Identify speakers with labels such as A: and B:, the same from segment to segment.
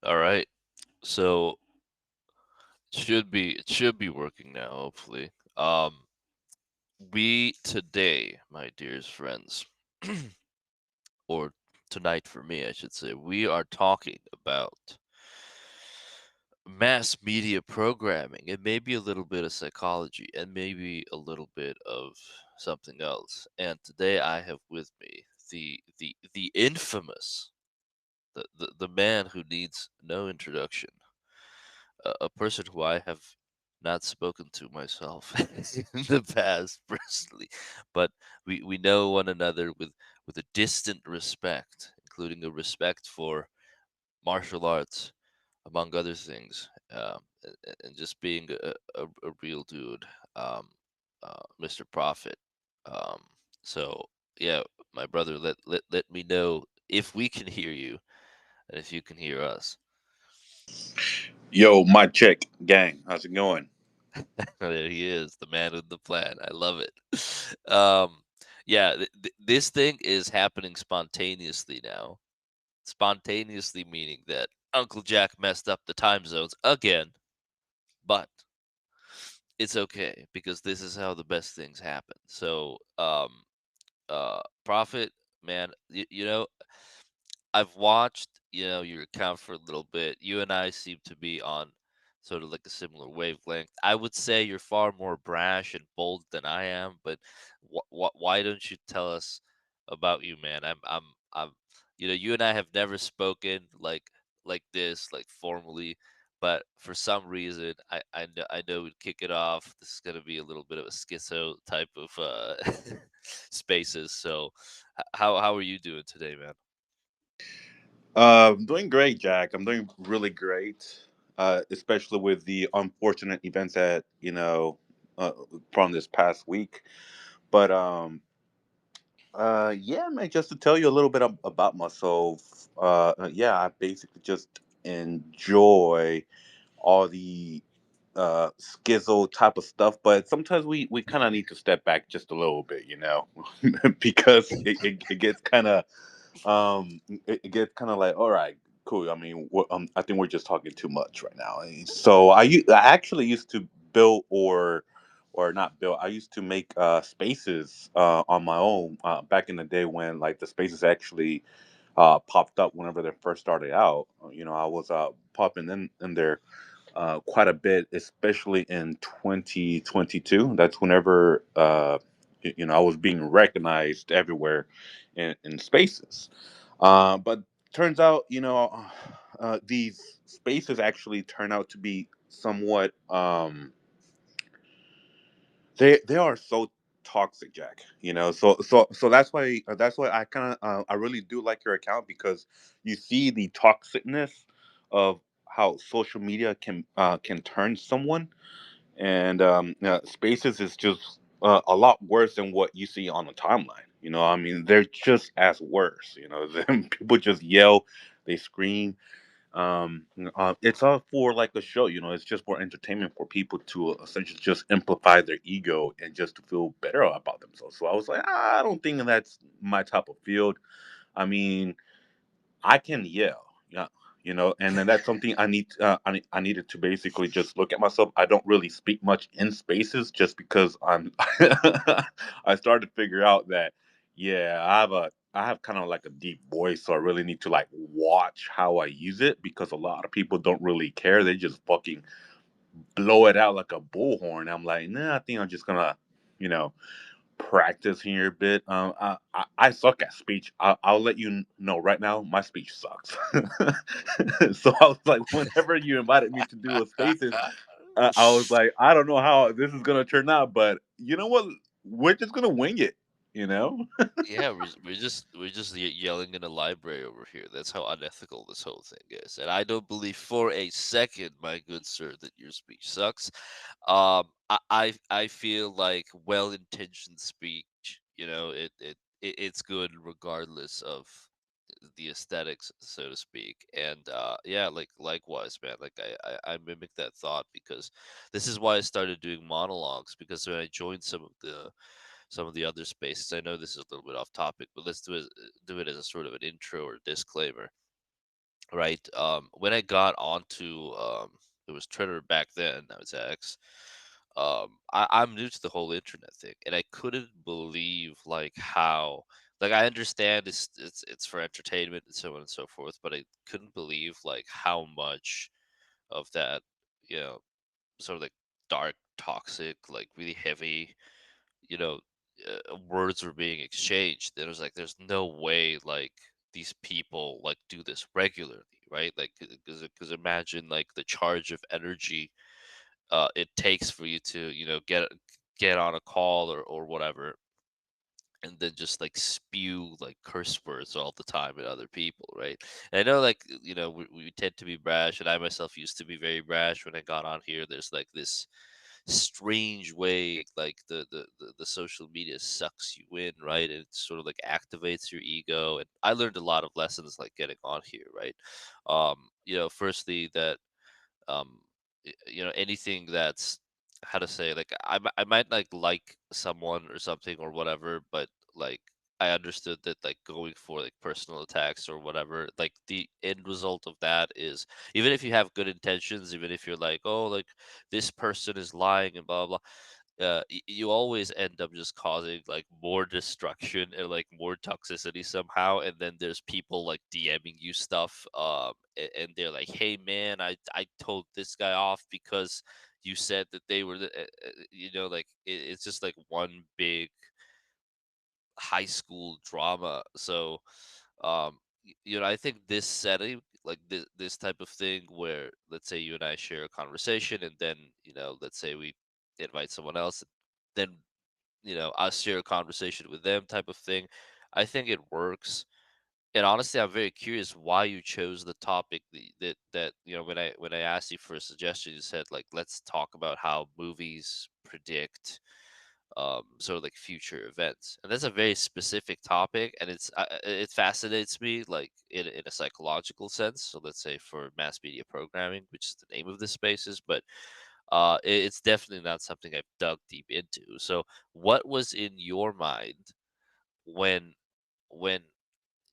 A: All right. So it should be working now, hopefully. We today, my dearest friends, or tonight for me, I should say, we are talking about mass media programming and maybe a little bit of psychology and maybe a little bit of something else. And today I have with me the infamous the man who needs no introduction, a person who I have not spoken to myself in the past personally, but we know one another with a distant respect, including a respect for martial arts, among other things, and just being a real dude, Mr. Prophet. Um, so yeah, my brother, let me know if we can hear you and if you can hear us.
B: Yo, my chick gang, how's it going?
A: There he is, the man with the plan. I love it. Um, yeah, this thing is happening spontaneously now. Spontaneously meaning that Uncle Jack messed up the time zones again, but it's okay because this is how the best things happen. So, Prophet, man, I've watched, your account for a little bit. You and I seem to be on sort of like a similar wavelength. I would say you're far more brash and bold than I am, but why don't you tell us about you, man? I'm, you and I have never spoken like this, like formally, but for some reason, I know we'd kick it off. This is gonna be a little bit of a schizo type of spaces. So, how are you doing today, man?
B: I'm doing great, Jack. I'm doing really great, especially with the unfortunate events that from this past week. But yeah, man. Just to tell you a little bit about myself. Yeah, I basically just enjoy all the schizo type of stuff, but sometimes we kind of need to step back just a little bit, because it gets kind of it gets kind of like, all right, cool. I mean, I think we're just talking too much right now. So I actually used to build or not build. I used to make spaces on my own back in the day when like the spaces actually popped up whenever they first started out. I was popping in there quite a bit, especially in 2022. That's whenever I was being recognized everywhere in spaces. But turns out, these spaces actually turn out to be somewhat. They are so toxic, Jack. So that's why I really do like your account because you see the toxicness of how social media can turn someone, and Spaces is just a lot worse than what you see on the timeline. I mean, they're just as worse. People just yell, they scream. It's all for like a show. It's just for entertainment for people to essentially just amplify their ego and just to feel better about themselves. So I was like, I don't think that's my type of field. I mean, I can yell, yeah, and then that's something I needed to basically just look at myself. I don't really speak much in spaces just because I'm. I started to figure out that, yeah, I have kind of like a deep voice, so I really need to like watch how I use it because a lot of people don't really care. They just fucking blow it out like a bullhorn. I'm like, nah, I think I'm just gonna, you know, practice here a bit. I suck at speech. I'll let you know right now. My speech sucks. So I was like, whenever you invited me to do a spaces, I was like, I don't know how this is gonna turn out, but you know what? We're just gonna wing it. You know?
A: Yeah, we're just yelling in a library over here. That's how unethical this whole thing is. And I don't believe for a second, my good sir, that your speech sucks. I feel like well-intentioned speech, it's good regardless of the aesthetics, so to speak. And yeah, like likewise, man. Like I mimic that thought because this is why I started doing monologues, because when I joined some of the other spaces. I know this is a little bit off topic, but let's do it as a sort of an intro or disclaimer. right? When I got onto it was Twitter back then, now it's X. I'm new to the whole internet thing, and I couldn't believe like how like I understand it's for entertainment and so on and so forth, but I couldn't believe like how much of that, you know, sort of like dark, toxic, like really heavy, you know, words were being exchanged. There was like, there's no way like these people like do this regularly, right? Like, because imagine like the charge of energy it takes for you to, get on a call or whatever, and then just like spew like curse words all the time at other people, right? And I know, like, we tend to be brash, and I myself used to be very brash when I got on here. There's like this strange way like the social media sucks you in, right? And it sort of like activates your ego. And I learned a lot of lessons like getting on here, right? Firstly, that anything that's, how to say, like, I might like someone or something or whatever, but like I understood that like going for like personal attacks or whatever, like the end result of that is, even if you have good intentions, even if you're like, oh, like this person is lying and blah blah, you always end up just causing like more destruction and like more toxicity somehow. And then there's people like DMing you stuff, and they're like, hey man, I told this guy off because you said that they were like it's just like one big high school drama. So I think this setting, like this type of thing where, let's say you and I share a conversation, and then, let's say we invite someone else, then, us share a conversation with them, type of thing. I think it works. And honestly, I'm very curious why you chose the topic when I asked you for a suggestion, you said like, let's talk about how movies predict sort of like future events. And that's a very specific topic, and it fascinates me like in a psychological sense. So let's say for mass media programming, which is the name of the spaces, but it's definitely not something I've dug deep into. So what was in your mind when when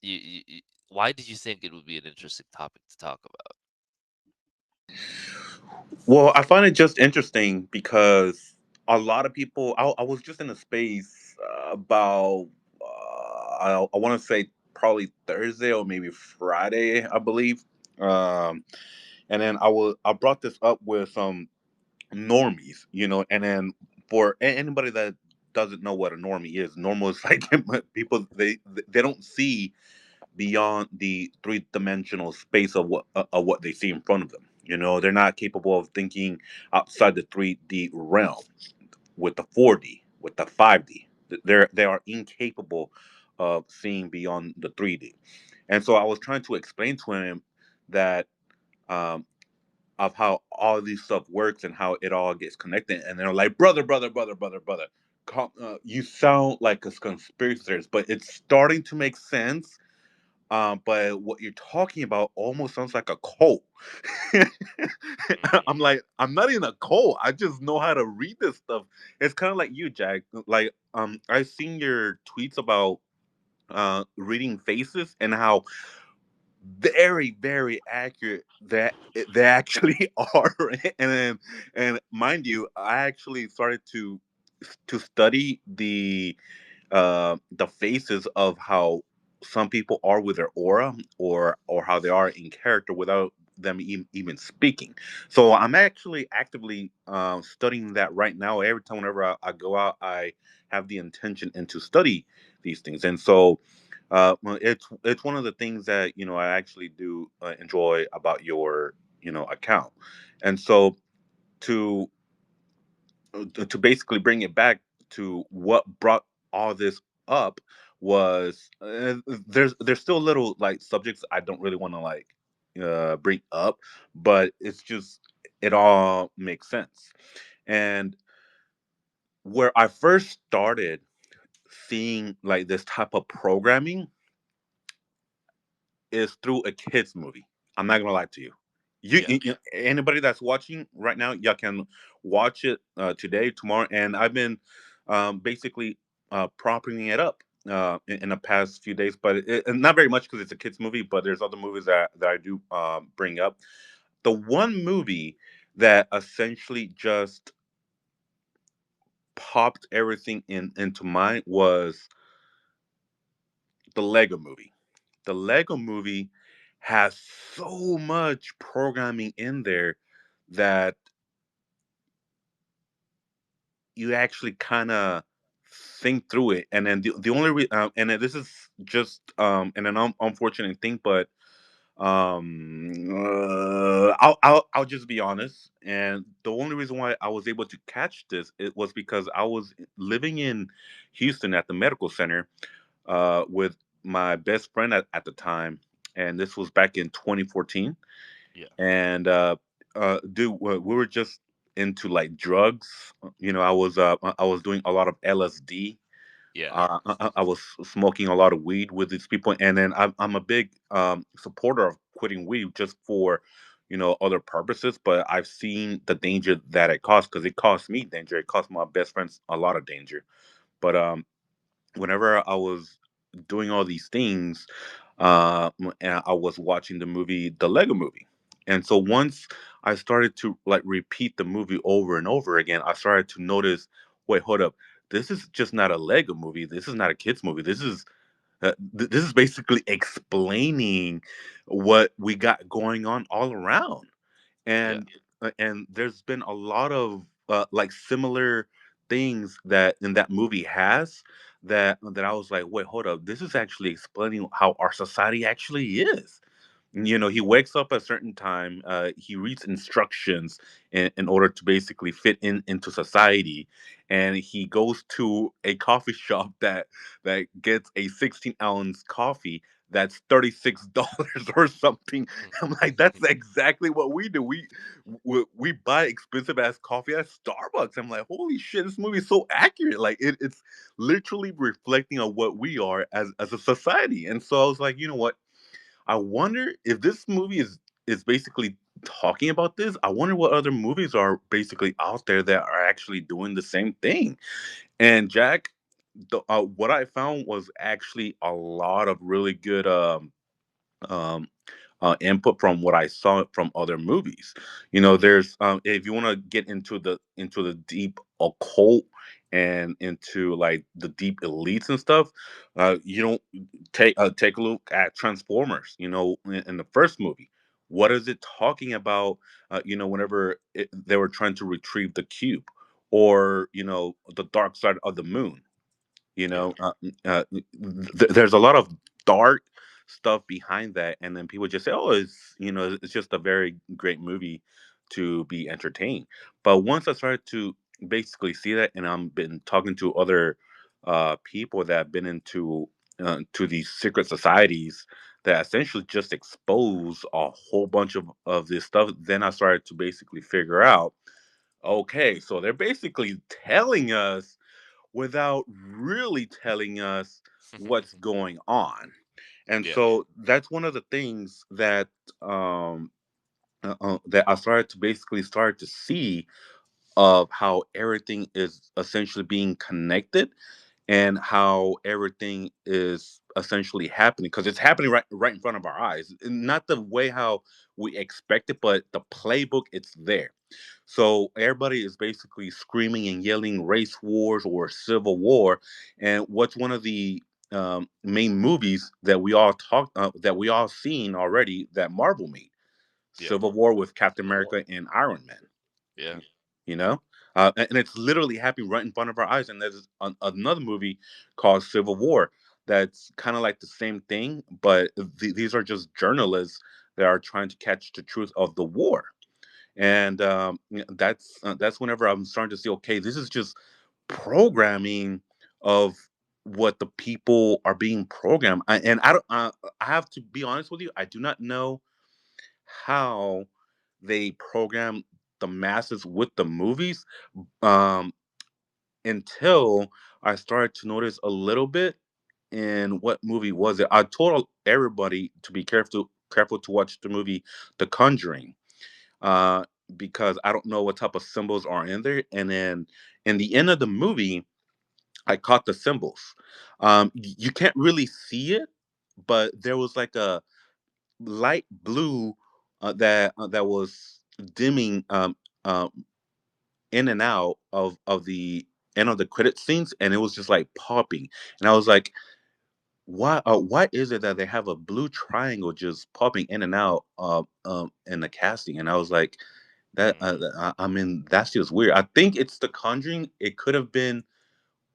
A: you why did you think it would be an interesting topic to talk about?
B: Well, I find it just interesting because a lot of people. I was just in a space about I want to say probably Thursday or maybe Friday, I believe. Um, and then I brought this up with some normies, and then for anybody that doesn't know what a normie is, normal is like people they don't see beyond the three-dimensional space of what they see in front of them. They're not capable of thinking outside the 3D realm with the 4D, with the 5D. They are incapable of seeing beyond the 3D. And so I was trying to explain to him that um, of how all these stuff works and how it all gets connected. And they're like, brother, brother, brother, brother, brother. You sound like a conspiracy theorist, but it's starting to make sense, but what you're talking about almost sounds like a cult. I'm
A: Mm,
B: like, I'm not in a cult. I just know how to read this stuff. It's kind of like you, Jack. Like, I've seen your tweets about reading faces and how very, very accurate that they actually are. And mind you, I actually started to study the faces of how some people are with their aura or how they are in character without them even speaking. So I'm actually actively studying that right now. Every time whenever I go out, I have the intention and to study these things. And so well, it's one of the things that I actually do enjoy about your account. And so to to basically bring it back to what brought all this up was there's still little like subjects I don't really want to like bring up, but it's just it all makes sense. And where I first started seeing like this type of programming is through a kids movie. I'm not gonna lie to you.
A: yeah.
B: Anybody that's watching right now, y'all can watch it today, tomorrow, and I've been basically propping it up. in the past few days, but and not very much because it's a kids movie. But there's other movies that I do bring up. The one movie that essentially just popped everything into mind was the Lego movie. The Lego movie has so much programming in there that you actually kind of think through it. And then the only and then this is just and an unfortunate thing, but I'll just be honest. And the only reason why I was able to catch this, it was because I was living in Houston at the medical center with my best friend at the time, and this was back in 2014.
A: Yeah.
B: And dude, we were just into like drugs. You know, I was doing a lot of LSD.
A: Yeah.
B: I was smoking a lot of weed with these people, and then I'm a big supporter of quitting weed just for, you know, other purposes. But I've seen the danger that it costs, because it cost me danger. It cost my best friends a lot of danger. But whenever I was doing all these things, and I was watching the movie, the Lego movie. And so once I started to like repeat the movie over and over again, I started to notice, wait, hold up. This is just not a Lego movie. This is not a kids movie. This is basically explaining what we got going on all around.
A: Yeah.
B: And there's been a lot of like similar things that in that movie has, that I was like, wait, hold up, this is actually explaining how our society actually is. You know, he wakes up at a certain time, he reads instructions in order to basically fit in into society, and he goes to a coffee shop that gets a 16-ounce coffee that's $36 or something. I'm like, that's exactly what we do. We buy expensive ass coffee at Starbucks. I'm like, holy shit, this movie is so accurate. Like it's literally reflecting on what we are as a society. And so I was like, you know what, I wonder if this movie is basically talking about this. I wonder what other movies are basically out there that are actually doing the same thing. And Jack, what I found was actually a lot of really good um, input from what I saw from other movies. You know, there's if you want to get into the deep occult and into like the deep elites and stuff, you don't take a look at Transformers. You know, in the first movie, what is it talking about? You know, whenever they were trying to retrieve the cube, or you know, the dark side of the moon. You
A: Yeah.
B: know, there's a lot of dark stuff behind that, and then people just say, "Oh, it's, you know, it's just a very great movie to be entertained." But once I started to basically see that, and I've been talking to other people that have been into to these secret societies that essentially just expose a whole bunch of this stuff, then I started to basically figure out, okay, so they're basically telling us without really telling us what's going on. And
A: Yeah.
B: so that's one of the things that I started to basically start to see of how everything is essentially being connected, and how everything is essentially happening, because it's happening right in front of our eyes. Not the way how we expect it, but the playbook, it's there. So everybody is basically screaming and yelling race wars or civil war. And what's one of the main movies that we all seen already, that Marvel made?
A: Yeah.
B: Civil War, with Captain
A: Civil War.
B: America and Iron Man.
A: Yeah.
B: You know, and it's literally happening right in front of our eyes. And there's another movie called Civil War that's kind of like the same thing, but these are just journalists that are trying to catch the truth of the war. And that's whenever I'm starting to see, okay, this is just programming of what the people are being programmed. And I don't. I have to be honest with you. I do not know how they program the masses with the movies, um, until I started to notice a little bit. In what movie was it? I told everybody to be careful to watch the movie The Conjuring, uh, because I don't know what type of symbols are in there. And then in the end of the movie, I caught the symbols. You can't really see it, but there was like a light blue that was dimming uh, in and out of the end of the credit scenes, and it was just like popping, and I was like, why is it that they have a blue triangle just popping in and out in the casting? And I was like,
A: Mhm.
B: I mean, that's just weird. I think it's The Conjuring. It could have been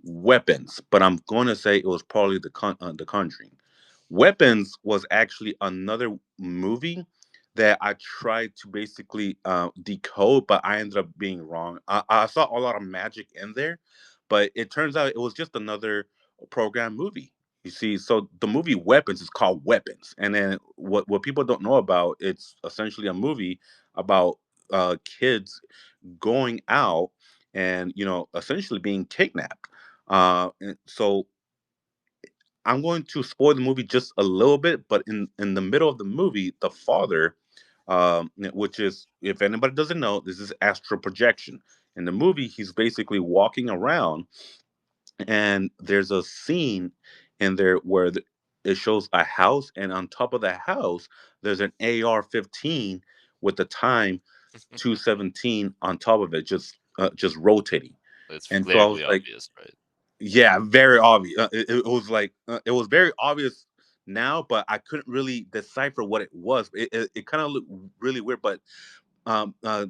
B: Weapons, but I'm going to say it was probably the Conjuring. Weapons was actually another movie that I tried to basically decode, but I ended up being wrong. I saw a lot of magic in there, but it turns out it was just another program movie. You see, so the movie Weapons is called Weapons, and then what people don't know about, it's essentially a movie about kids going out and essentially being kidnapped. And so I'm going to spoil the movie just a little bit, but in the middle of the movie, the father, which is, if anybody doesn't know, this is astral projection. In the movie, he's basically walking around, and there's a scene in there where it shows a house, and on top of that house, there's an AR-15 with the time 217 on top of it, just rotating.
A: It's
B: And so I was
A: clearly
B: like,
A: obvious, right?
B: yeah, very obvious. It was like it was very obvious now, but I couldn't really decipher what it was. It kind of looked really weird, but um, uh,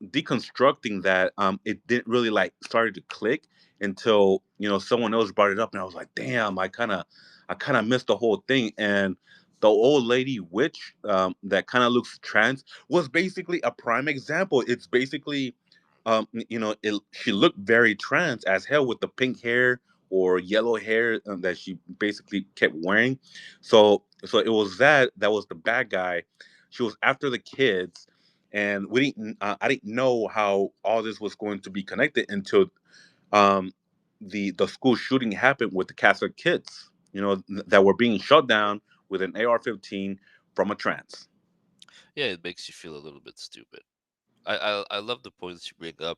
B: deconstructing that, it didn't really like started to click until someone else brought it up, and I was like, damn, I kind of missed the whole thing. And the old lady witch, that kind of looks trans, was basically a prime example. It's basically, she looked very trans as hell with the pink hair or yellow hair, that she basically kept wearing. So it was that was the bad guy. She was after the kids, and I didn't know how all this was going to be connected until um the school shooting happened with the Catholic kids, that were being shot down with an AR-15 from a trance.
A: Yeah, it makes you feel a little bit stupid. I love the points you bring up.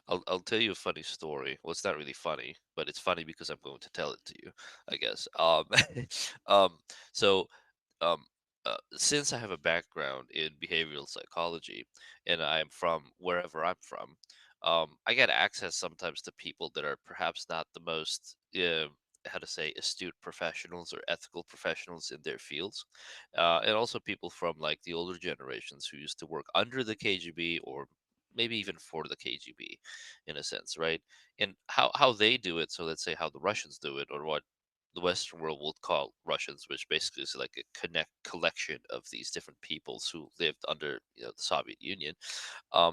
A: I'll tell you a funny story. Well, it's not really funny, but it's funny because I'm going to tell it to you, I guess. Um, so um, since I have a background in behavioral psychology and I'm from wherever I'm from, I get access sometimes to people that are perhaps not the most, how to say, astute professionals or ethical professionals in their fields, and also people from like the older generations who used to work under the KGB or maybe even for the KGB, in a sense, right? And how they do it. So let's say how the Russians do it, or what the Western world would call Russians, which basically is like a collection of these different peoples who lived under the Soviet Union.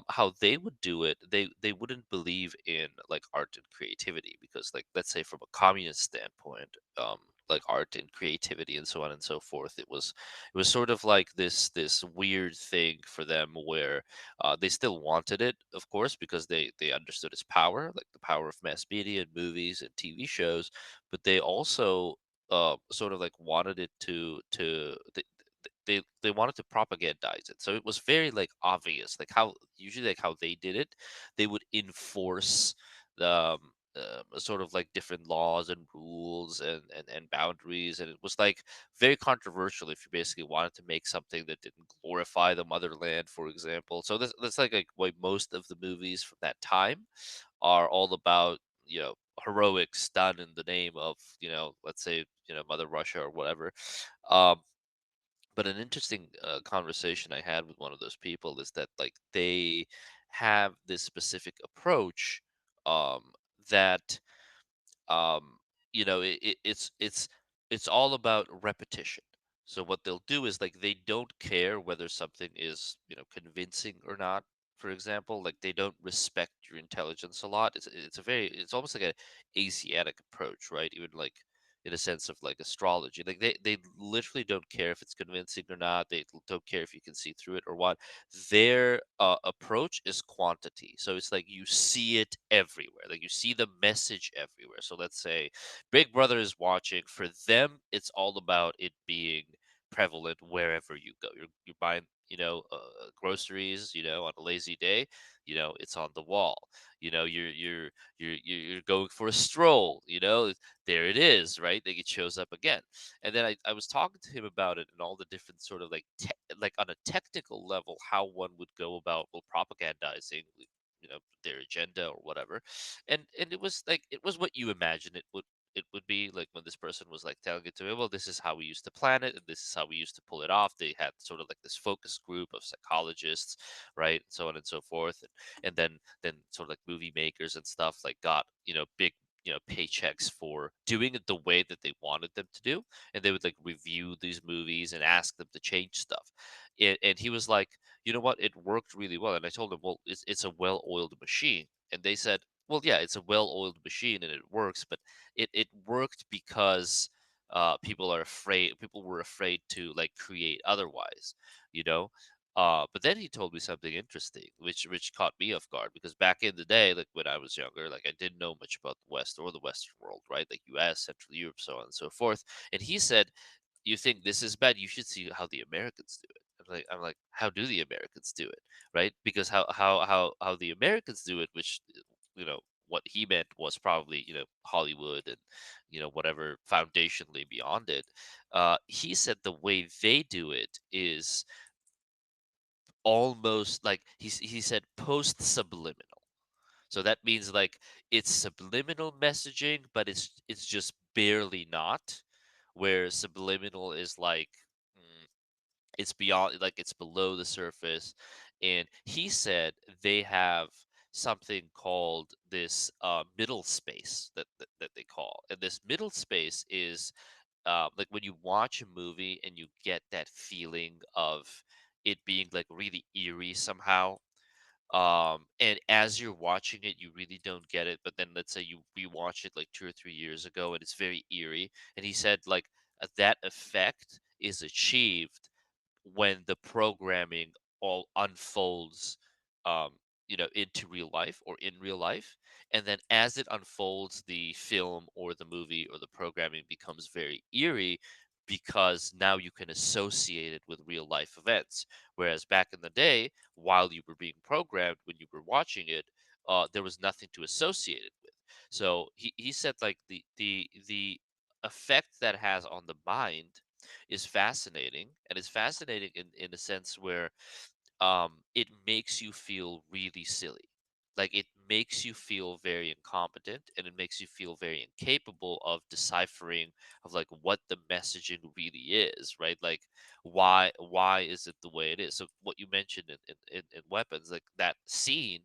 A: How they would do it, they wouldn't believe in like art and creativity because, like, let's say from a communist standpoint, like art and creativity and so on and so forth, it was sort of like this weird thing for them where they still wanted it, of course, because they understood its power, like the power of mass media and movies and TV shows, but they also sort of like wanted it to they wanted to propagandize it. So it was very like obvious, like how usually like how they did it, they would enforce the sort of like different laws and rules and boundaries, and it was like very controversial if you basically wanted to make something that didn't glorify the motherland, for example. So that's like why most of the movies from that time are all about heroics done in the name of let's say Mother Russia or whatever. Um, but an interesting conversation I had with one of those people is that like they have this specific approach um, that it's all about repetition. So what they'll do is like they don't care whether something is convincing or not. For example, like they don't respect your intelligence a lot. It's almost like a Asiatic approach, right? Even like in a sense of like astrology, like they literally don't care if it's convincing or not. They don't care if you can see through it or what. Their approach is quantity. So it's like you see it everywhere, like you see the message everywhere. So let's say Big Brother is watching. For them, it's all about it being prevalent wherever you go. You're buying groceries, on a lazy day, it's on the wall. You're going for a stroll, there it is, right? Like it shows up again. And then I was talking to him about it and all the different sort of like on a technical level, how one would go about, well, propagandizing, their agenda or whatever. And it was what you imagine it would be like when this person was like telling it to me. Well, this is how we used to plan it, and this is how we used to pull it off. They had sort of like this focus group of psychologists, right, so on and so forth. And then sort of like movie makers and stuff like got big paychecks for doing it the way that they wanted them to do, and they would like review these movies and ask them to change stuff. And he was like, you know what, it worked really well. And I told him, well, it's a well-oiled machine. And they said, well, yeah, it's a well-oiled machine and it works, but it worked because people were afraid to like create otherwise, you know. But then he told me something interesting, which caught me off guard, because back in the day, like when I was younger, like I didn't know much about the West or the Western world, right? Like U.S., Central Europe, so on and so forth. And he said, "You think this is bad? You should see how the Americans do it." I'm like, how do the Americans do it, right? Because how the Americans do it, which what he meant was probably Hollywood and whatever foundation lay beyond it. He said the way they do it is almost like he said post subliminal. So that means like it's subliminal messaging, but it's just barely not. Where subliminal is like mm, it's beyond, like it's below the surface. And he said they have something called this middle space that they call, and this middle space is like when you watch a movie and you get that feeling of it being like really eerie somehow, and as you're watching it you really don't get it, but then let's say you rewatch it like 2 or 3 years ago and it's very eerie. And he said like that effect is achieved when the programming all unfolds, um into real life or in real life. And then as it unfolds, the film or the movie or the programming becomes very eerie, because now you can associate it with real life events. Whereas back in the day, while you were being programmed, when you were watching it, there was nothing to associate it with. So he said like the effect that has on the mind is fascinating, and it's fascinating in a sense where it makes you feel really silly. Like it makes you feel very incompetent, and it makes you feel very incapable of deciphering of like what the messaging really is, right? Like why is it the way it is? So what you mentioned in weapons, like that scene,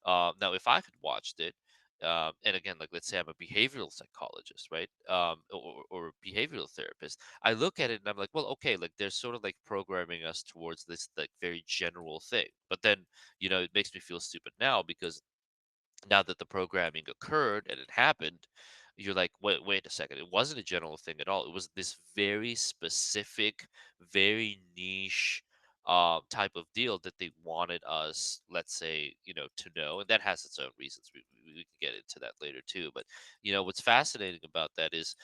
A: now if I had watched it, and again, like let's say I'm a behavioral psychologist, right? Or a behavioral therapist, I look at it and I'm like, well, okay, like they're sort of like programming us towards this like very general thing. But then, it makes me feel stupid now, because now that the programming occurred and it happened, you're like, wait a second. It wasn't a general thing at all. It was this very specific, very niche type of deal that they wanted us, let's say, to know. And that has its own reasons. We can get into that later too. But, what's fascinating about that is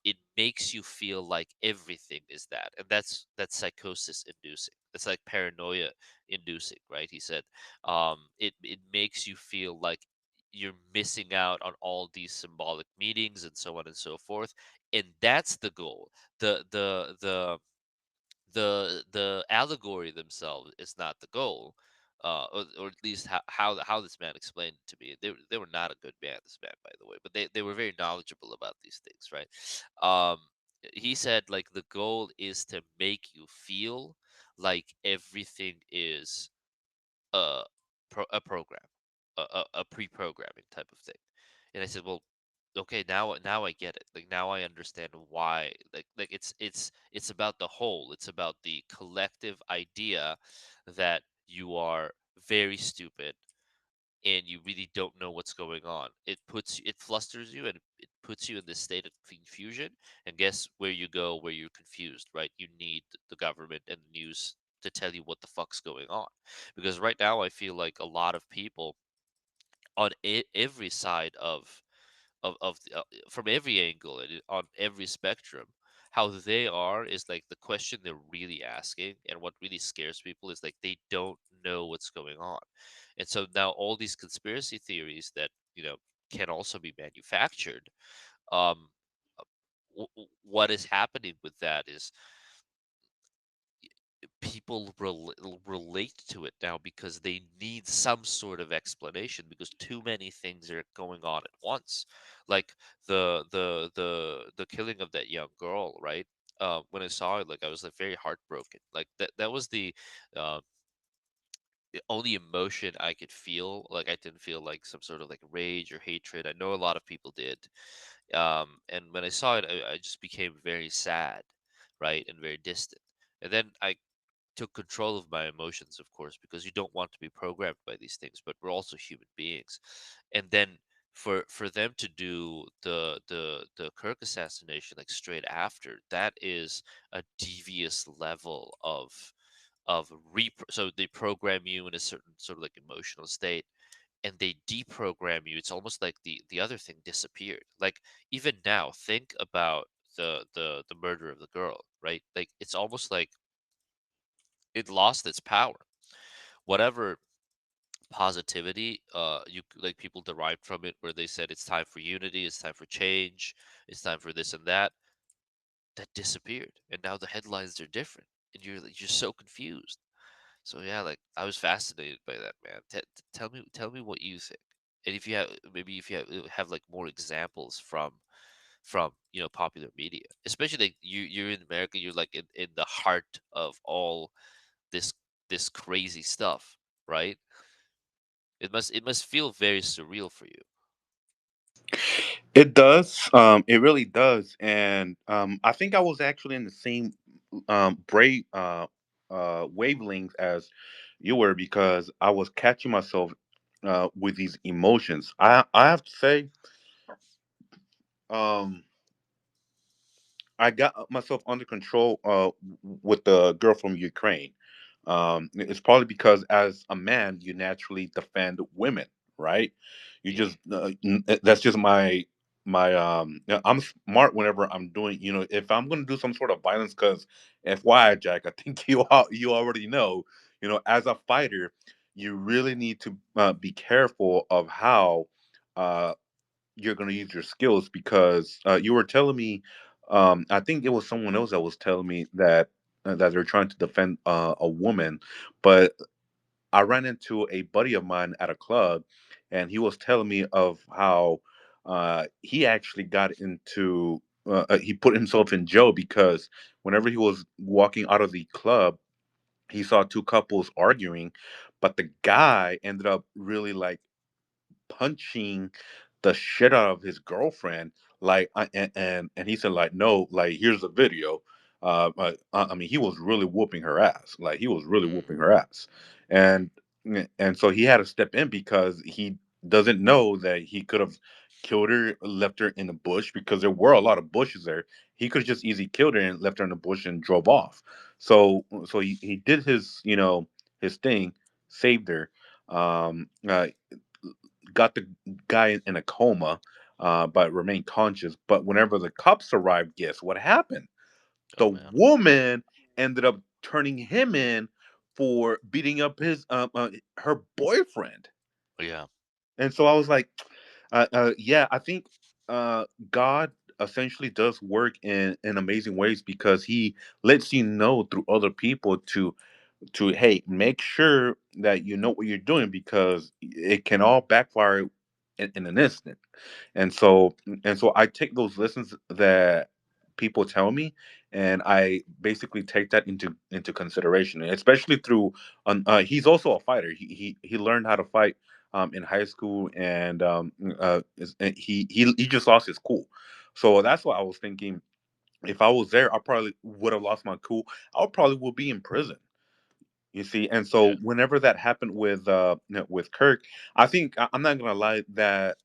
A: it makes you feel like everything is that. And that's psychosis inducing. It's like paranoia inducing, right? He said it makes you feel like you're missing out on all these symbolic meanings and so on and so forth. And that's the goal. The allegory themselves is not the goal. Or at least how this man explained it to me. They were not a good man, this man, by the way, but they were very knowledgeable about these things, right? um he said like the goal is to make you feel like everything is a a program, a pre-programming type of thing. And I said, well, okay, now I get it. Like now I understand why. Like it's about the whole. It's about the collective idea that you are very stupid and you really don't know what's going on. It flusters you, and it puts you in this state of confusion. And guess where you go where you're confused, right? You need the government and the news to tell you what the fuck's going on. Because right now I feel like a lot of people on every side of from every angle and on every spectrum how they are is like the question they're really asking, and what really scares people is like they don't know what's going on. And so now all these conspiracy theories that, can also be manufactured, um what is happening with that is people relate to it now because they need some sort of explanation, because too many things are going on at once, like the killing of that young girl, right? When I saw it, like, I was like very heartbroken. Like, that was uh, the only emotion I could feel. Like, I didn't feel like some sort of like rage or hatred. I know a lot of people did. And when I saw it, I just became very sad, right, and very distant. And then I took control of my emotions, of course, because you don't want to be programmed by these things, but we're also human beings. And then for them to do the Kirk assassination like straight after, that is a devious level so they program you in a certain sort of like emotional state, and they deprogram you. It's almost like the other thing disappeared. Like, even now, think about the murder of the girl, right? Like, it's almost like it lost its power. Whatever positivity like people derived from it, where they said it's time for unity, it's time for change, it's time for this and that, that disappeared. And now the headlines are different, and you're so confused. So yeah, like, I was fascinated by that, man. Tell me what you think. And if you have, maybe if you have like more examples from popular media, especially like you're in America, you're like in the heart of all this this crazy stuff, right? It must feel very surreal for you.
B: It does. It really does. And I think I was actually in the same brave wavelength as you were, because I was catching myself with these emotions. I have to say, um, I got myself under control with the girl from Ukraine. It's probably because as a man, you naturally defend women, right? You
A: Yeah.
B: just that's just I'm smart whenever I'm doing, if I'm going to do some sort of violence. Because FYI, Jack, I think you already know, as a fighter, you really need to be careful of how uh, you're going to use your skills, because you were telling me, I think it was someone else that was telling me that they're trying to defend a woman. But I ran into a buddy of mine at a club, and he was telling me of how he actually got into he put himself in jail, because whenever he was walking out of the club, he saw two couples arguing, but the guy ended up really like punching the shit out of his girlfriend. Like, and he said, like, no, like, here's the video. I mean, he was really whooping her ass. Like, he was really
A: Mm,
B: whooping her ass. And and so he had to step in, because he doesn't know that he could have killed her, left her in the bush, because there were a lot of bushes there. He could have just easily killed her and left her in the bush and drove off. So he did his, his thing, saved her. Got the guy in a coma, but remained conscious. But whenever the cops arrived, guess what happened?
A: oh
B: The
A: man.
B: woman ended up turning him in for beating up his her boyfriend.
A: Yeah.
B: And so I was like, yeah, I think God essentially does work in amazing ways, because He lets you know through other people to hey, make sure that you know what you're doing, because it can all backfire in an instant. And so I take those lessons that people tell me, and I basically take that into consideration, and especially through he's also a fighter. He learned how to fight in high school, and and he just lost his cool. So that's what I was thinking. If I was there, I probably would have lost my cool. I probably would be in prison. You see, and so
A: Yeah.
B: whenever that happened with Kirk, I think I'm not gonna lie, that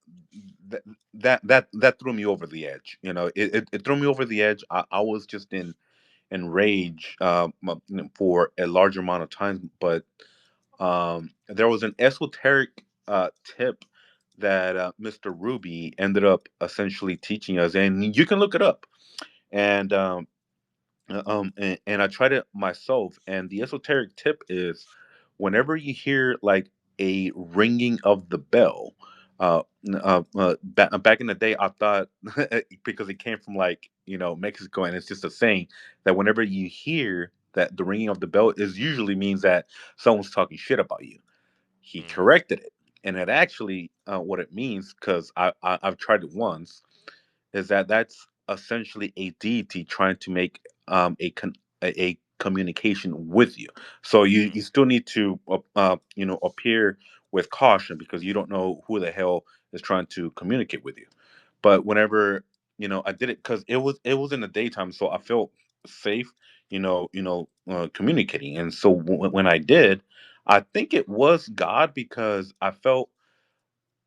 B: that threw me over the edge. It threw me over the edge. I was just in rage for a large amount of time. But there was an esoteric tip that Mr. Ruby ended up essentially teaching us, and you can look it up. And and I tried it myself. And the esoteric tip is, whenever you hear like a ringing of the bell, back in the day, I thought because it came from like Mexico, and it's just a saying that whenever you hear that the ringing of the bell is usually means that someone's talking shit about you. He
A: Mm,
B: corrected it, and it actually what it means, because I've tried it once, is that that's essentially a deity trying to make a communication with you. So you
A: mm,
B: still need to appear with caution, because you don't know who the hell is trying to communicate with you. But whenever I did it, because it was in the daytime, so I felt safe, communicating. And so when I did, I think it was God, because I felt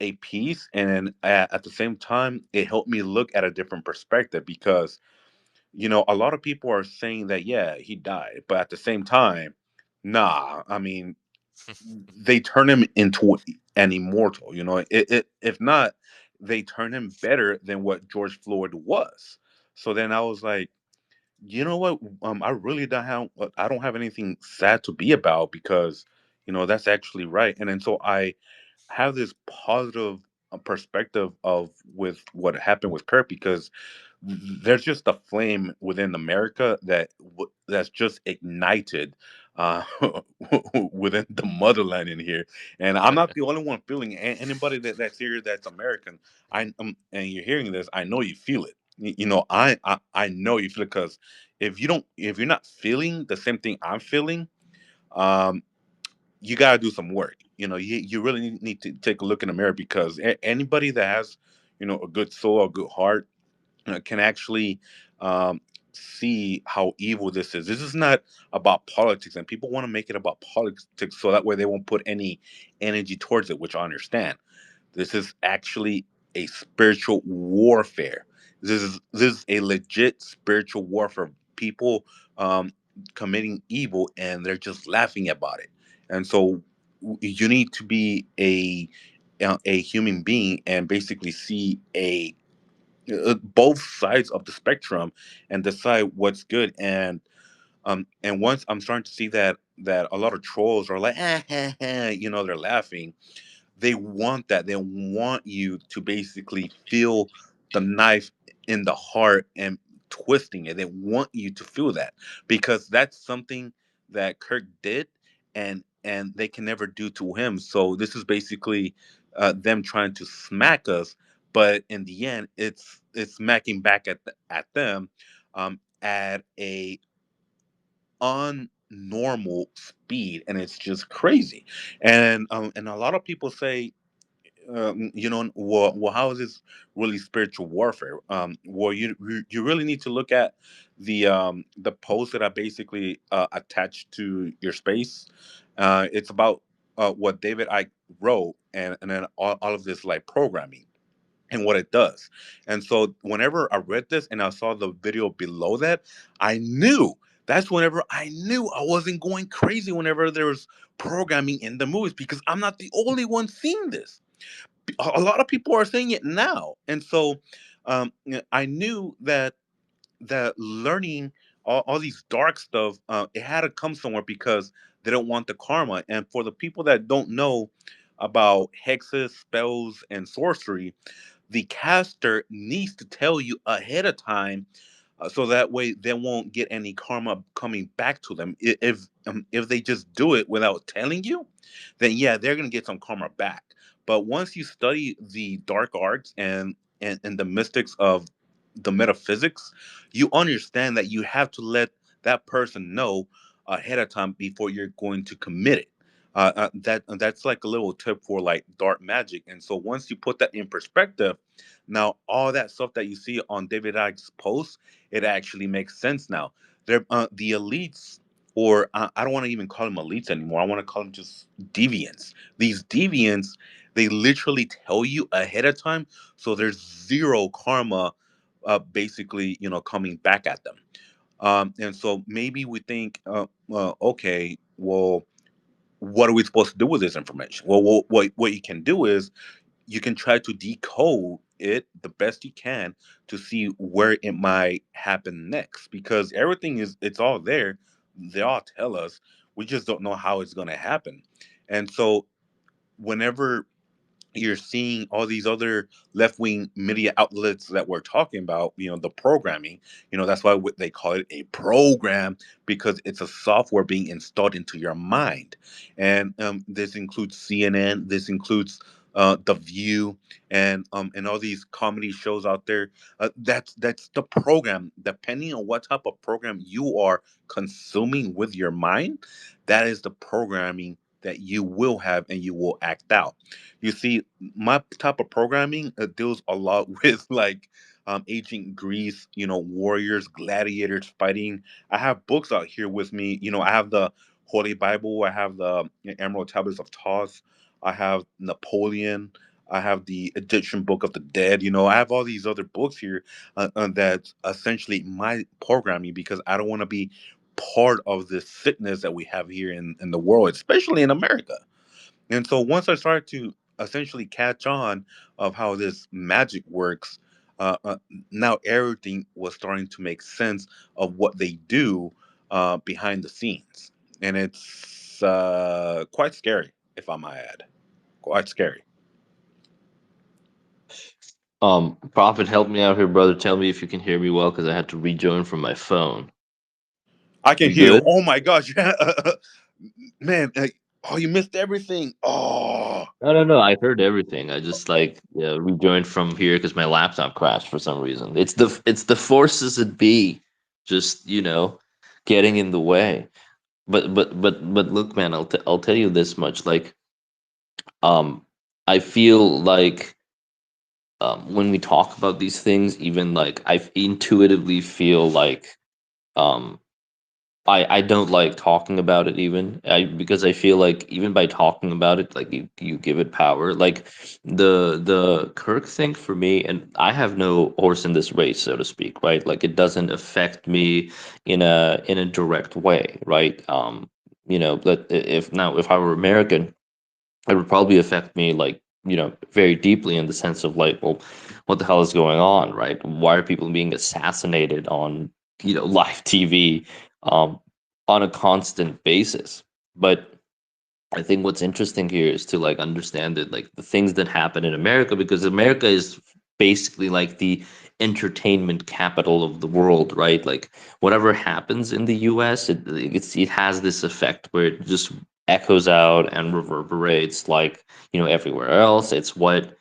B: a peace, and at the same time it helped me look at a different perspective, because a lot of people are saying that, yeah, he died, but at the same time, nah, I mean, they turn him into an immortal. If not, they turn him better than what George Floyd was. So then I was like, you know what, I really don't have anything sad to be about, because that's actually right. And then so I have this positive perspective of with what happened with Kirk, because there's just a flame within America that's just ignited uh, within the motherland in here. And I'm not the only one feeling it. Anybody that's here that's American, and you're hearing this, I know you feel it. I know you feel it, because if you're not feeling the same thing I'm feeling, um, you got to do some work. You really need to take a look in the mirror, because anybody that has a good soul, a good heart, can actually um, see how evil this is. This is not about politics, and people want to make it about politics so that way they won't put any energy towards it, which I understand. This is actually a spiritual warfare. This is a legit spiritual warfare. People um, committing evil, and they're just laughing about it. And so you need to be a human being, and basically see a both sides of the spectrum, and decide what's good. And once I'm starting to see that a lot of trolls are like, they're laughing. They want that. They want you to basically feel the knife in the heart and twisting it. They want you to feel that, because that's something that Kirk did, and they can never do to him. So this is basically them trying to smack us, but in the end, it's smacking back at them at a unnormal speed, and it's just crazy. And a lot of people say, well, how is this really spiritual warfare? Well, you really need to look at the post that I basically attached to your space. It's about what David I wrote, and then all of this like programming and what it does. And so whenever I read this and I saw the video below that, I knew that's whenever I knew I wasn't going crazy whenever there was programming in the movies, because I'm not the only one seeing this. A lot of people are saying it now. And so I knew that learning all these dark stuff, it had to come somewhere, because they don't want the karma. And for the people that don't know about hexes, spells, and sorcery, the caster needs to tell you ahead of time, so that way they won't get any karma coming back to them. If they just do it without telling you, then yeah, they're gonna get some karma back. But once you study the dark arts and the mystics of the metaphysics, you understand that you have to let that person know ahead of time before you're going to commit it. That's like a little tip for like dark magic. And so once you put that in perspective, now all that stuff that you see on David Icke's post, it actually makes sense now. They're the elites, or I don't want to even call them elites anymore. I want to call them just deviants. These deviants, they literally tell you ahead of time, so there's zero karma, basically, coming back at them. And so maybe we think, okay, well, what are we supposed to do with this information? Well, what you can do is you can try to decode it the best you can to see where it might happen next, because everything is, it's all there. They all tell us, we just don't know how it's going to happen. And so whenever you're seeing all these other left-wing media outlets that we're talking about, the programming, that's why they call it a program, because it's a software being installed into your mind. And this includes CNN, this includes The View, and all these comedy shows out there. That's the program. Depending on what type of program you are consuming with your mind, that is the programming that you will have and you will act out. You see, my type of programming deals a lot with like ancient Greece, warriors, gladiators fighting. I have books out here with me. I have the Holy Bible. I have the Emerald Tablets of Thoth. I have Napoleon. I have the Egyptian Book of the Dead. I have all these other books here that's essentially my programming, because I don't want to be part of this sickness that we have here in the world, especially in America. And so once I started to essentially catch on of how this magic works, now everything was starting to make sense of what they do behind the scenes, and it's quite scary, if I might add, quite scary.
A: Prophet, help me out here, brother. Tell me if you can hear me well, because I had to rejoin from my phone.
B: I can
A: We
B: hear.
A: good?
B: Oh my gosh, man! Oh, you missed everything. Oh,
A: No, no, no. I heard everything. I just like rejoined from here because my laptop crashed for some reason. It's the forces that be, just getting in the way. But look, man. I'll tell you this much. Like, um, I feel like when we talk about these things, even like I intuitively feel like um I don't like talking about it, even because I feel like even by talking about it, like you give it power. Like the Kirk thing for me, and I have no horse in this race, so to speak, right? Like it doesn't affect me in a direct way, right? But if I were American, it would probably affect me, like, very deeply, in the sense of like, well, what the hell is going on, right? Why are people being assassinated on live TV, um on a constant basis? But I think what's interesting here is to like understand that, like, the things that happen in America, because America is basically like the entertainment capital of the world, right? Like whatever happens in the US, it has this effect where it just echoes out and reverberates, like, everywhere else. It's what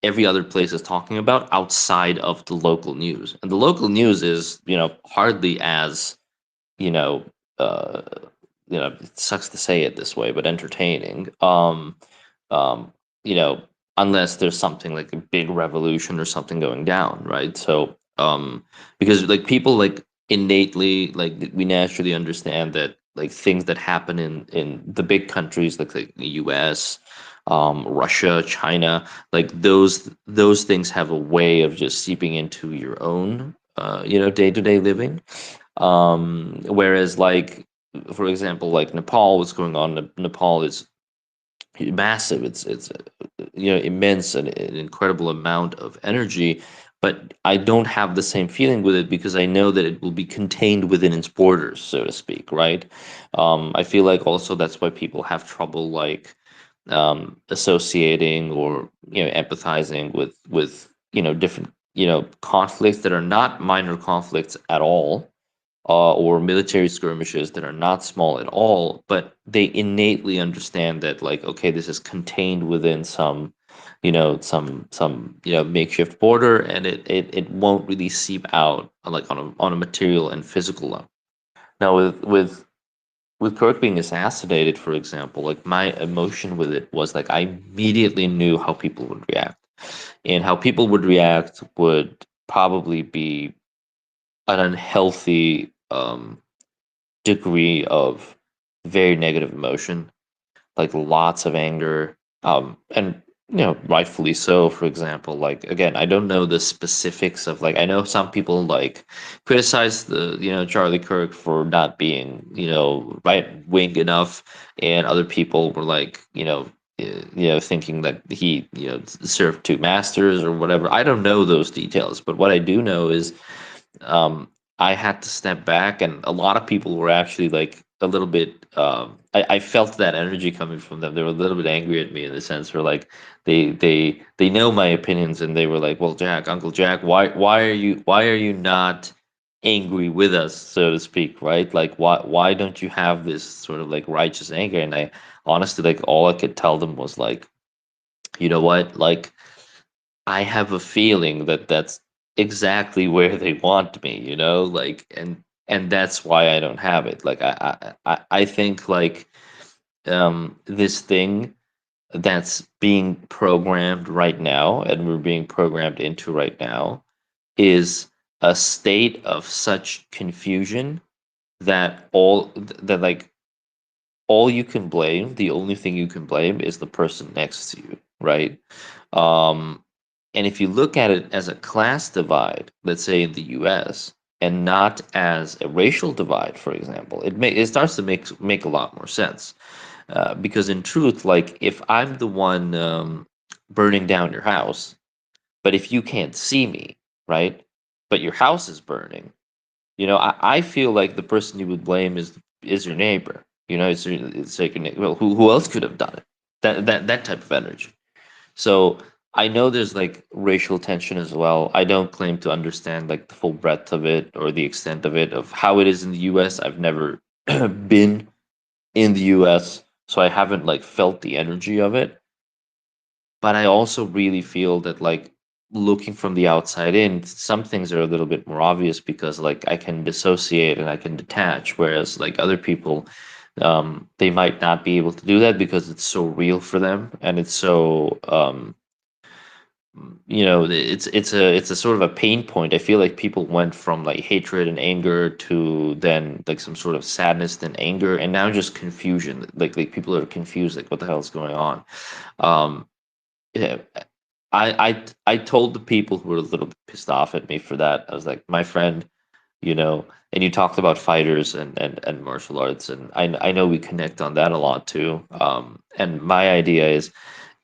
A: every other place is talking about outside of the local news. And the local news is, hardly as, you know, uh, it sucks to say it this way, but entertaining. Um, you know, Unless there's something like a big revolution or something going down, right? So, because like people like innately, like we naturally understand that like things that happen in the big countries like the U.S., Russia, China, like those things have a way of just seeping into your own, day-to-day living. Whereas, like, for example, like Nepal, what's going on? Nepal is massive. It's immense, and an incredible amount of energy. But I don't have the same feeling with it, because I know that it will be contained within its borders, so to speak, right? I feel like also that's why people have trouble, like, associating or empathizing with different conflicts that are not minor conflicts at all, or military skirmishes that are not small at all, but they innately understand that, like, okay, this is contained within some makeshift border, and it won't really seep out, like, on a material and physical level. Now, with Kirk being assassinated, for example, like, my emotion with it was like I immediately knew how people would react, and how people would react would probably be an unhealthy degree of very negative emotion, like lots of anger, and rightfully so. For example, like, again, I don't know the specifics of, like, I know some people like criticize the Charlie Kirk for not being right wing enough, and other people were like
C: thinking that he served two masters or whatever. I don't know those details, but what I do know is um, I had to step back, and a lot of people were actually like a little bit. I felt that energy coming from them. They were a little bit angry at me in the sense where like they know my opinions, and they were like, "Well, Jack, Uncle Jack, why are you not angry with us, so to speak, right? Like, why don't you have this sort of like righteous anger?" And I honestly, like, all I could tell them was like, you know what, like I have a feeling that that's exactly where they want me, like, and that's why I don't have it. Like I think like this thing that's being programmed right now and we're being programmed into right now is a state of such confusion that like all you can blame, the only thing you can blame is the person next to you, right? Um, and if you look at it as a class divide, let's say in the US, and not as a racial divide, for example, it starts to make a lot more sense. Because in truth, like if I'm the one burning down your house, but if you can't see me, right? But your house is burning, I feel like the person you would blame is your neighbor. It's like well, who else could have done it? That type of energy. So I know there's like racial tension as well. I don't claim to understand like the full breadth of it or the extent of it of how it is in the U.S. I've never been in the U.S., so I haven't like felt the energy of it. But I also really feel that like looking from the outside in, some things are a little bit more obvious because like I can dissociate and I can detach, whereas like other people, they might not be able to do that because it's so real for them and it's so it's a sort of a pain point. I feel like people went from like hatred and anger to then like some sort of sadness and anger and now just confusion. Like people are confused, like what the hell is going on. um yeah, I told the people who were a little bit pissed off at me for that. I was like, my friend, and you talked about fighters and martial arts, and I know we connect on that a lot too. And my idea is,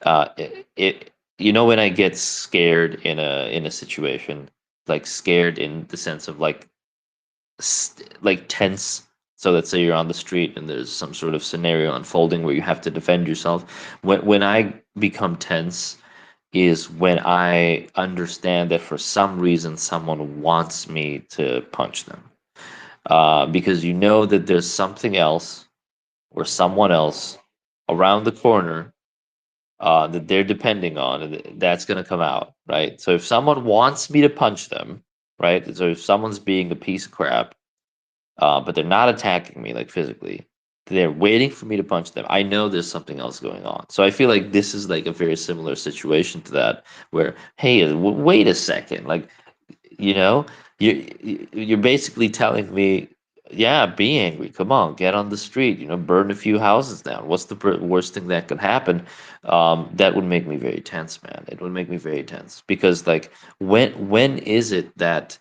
C: when I get scared in a situation, like scared in the sense of like like tense. So let's say you're on the street and there's some sort of scenario unfolding where you have to defend yourself. When I become tense is when I understand that for some reason someone wants me to punch them. Because you know that there's something else or someone else around the corner that they're depending on, and that's going to come out, right? So if someone wants me to punch them, right? So if someone's being a piece of crap, but they're not attacking me like physically. They're waiting for me to punch them. I know there's something else going on. So I feel like this is like a very similar situation to that, where hey, wait a second, like you know, you're basically telling me, yeah, be angry. Come on, get on the street. Burn a few houses down. What's the worst thing that could happen? That would make me very tense, man. It would make me very tense because like when is it that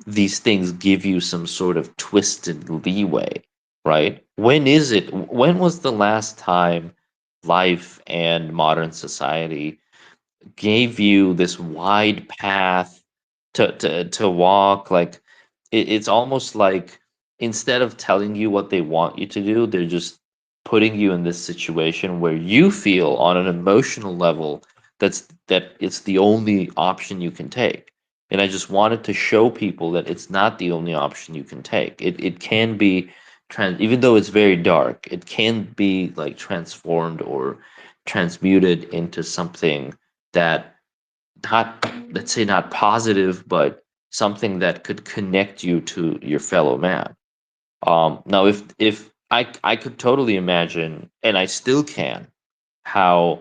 C: these things give you some sort of twisted leeway, right? When was the last time life and modern society gave you this wide path to walk? Like it's almost like instead of telling you what they want you to do, they're just putting you in this situation where you feel on an emotional level that it's the only option you can take. And I just wanted to show people that it's not the only option you can take. It can be even though it's very dark, it can be like transformed or transmuted into something that not, let's say, not positive, but something that could connect you to your fellow man. Now if I could totally imagine, and I still can, how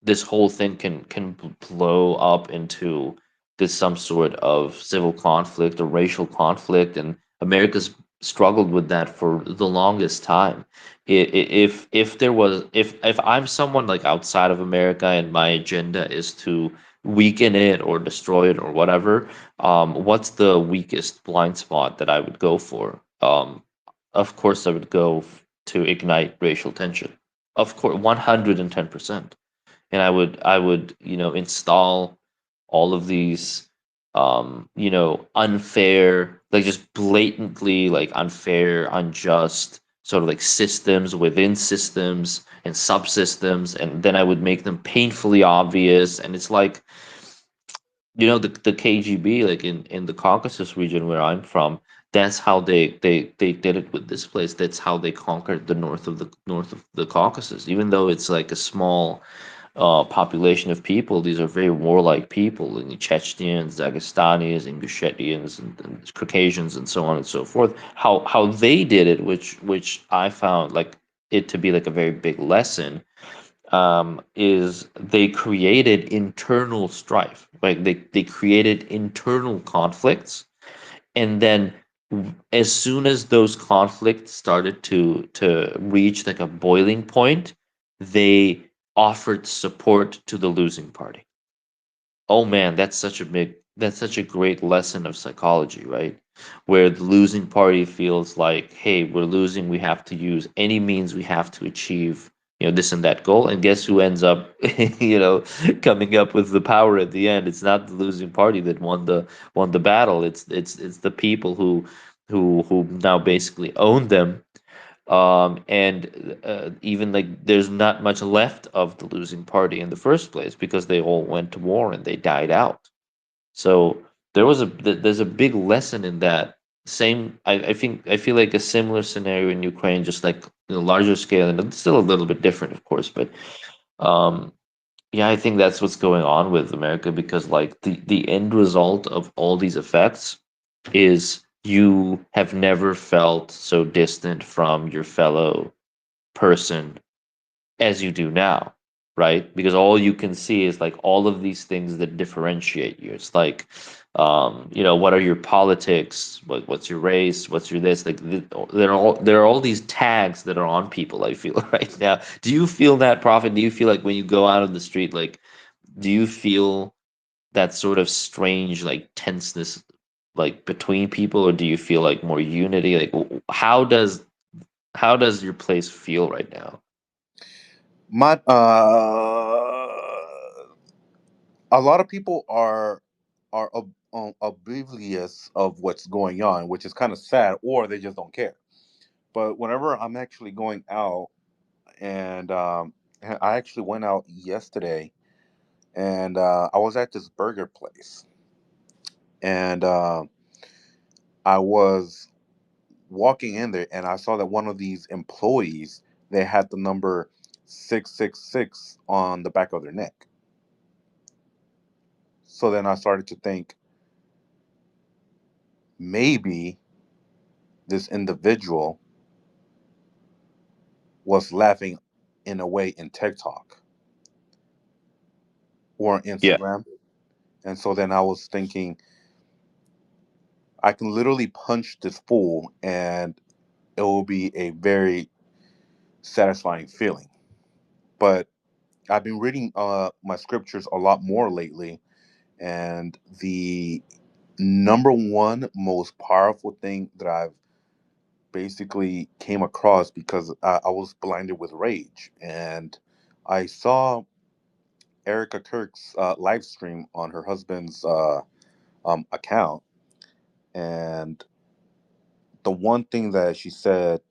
C: this whole thing can blow up into this some sort of civil conflict or racial conflict, and America's struggled with that for the longest time. If there was, if I'm someone like outside of America and my agenda is to weaken it or destroy it or whatever, what's the weakest blind spot that I would go for? Of course I would go to ignite racial tension. of course, 110%. And I would install all of these unfair, like just blatantly like unfair, unjust sort of like systems within systems and subsystems, and then I would make them painfully obvious. And it's like, the KGB, like in the Caucasus region where I'm from, that's how they did it with this place. That's how they conquered the north of the Caucasus. Even though it's like a small population of people, these are very warlike people, and the Chechens, Dagestanis, Ingushetians, and Caucasians, and so on and so forth. How they did it, which I found like it to be like a very big lesson, is they created internal strife. Like they created internal conflicts, and then as soon as those conflicts started to reach like a boiling point, they offered support to the losing party. Oh man, that's such a great lesson of psychology, right? Where the losing party feels like, hey, we're losing, we have to use any means we have to achieve, this and that goal. And guess who ends up, coming up with the power at the end? It's not the losing party that won the battle. It's the people who now basically own them, and even like there's not much left of the losing party in the first place because they all went to war and they died out. So there's a big lesson in that. Same, I feel like a similar scenario in Ukraine, just like larger scale, and it's still a little bit different, of course, but um, yeah, I think that's what's going on with America, because like the end result of all these effects is you have never felt so distant from your fellow person as you do now, right? Because all you can see is like all of these things that differentiate you. It's like, what are your politics? What's your race? What's your this? Like there are all these tags that are on people. I feel right now. Do you feel that, Prophet? Do you feel like when you go out on the street, like, do you feel that sort of strange like tenseness like between people, or do you feel like more unity? Like, how does your place feel right now?
B: My a lot of people are oblivious of what's going on, which is kind of sad, or they just don't care. But whenever I'm actually going out, and I actually went out yesterday, and I was at this burger place, and I was walking in there, and I saw that one of these employees, they had the number 666 on the back of their neck. So then I started to think, maybe this individual was laughing in a way in TikTok or on
C: Yeah.
B: Instagram. And so then I was thinking, I can literally punch this fool and it will be a very satisfying feeling. But I've been reading my scriptures a lot more lately, and the number one most powerful thing that I've basically came across, because I was blinded with rage, and I saw Erica Kirk's live stream on her husband's account, and the one thing that she said,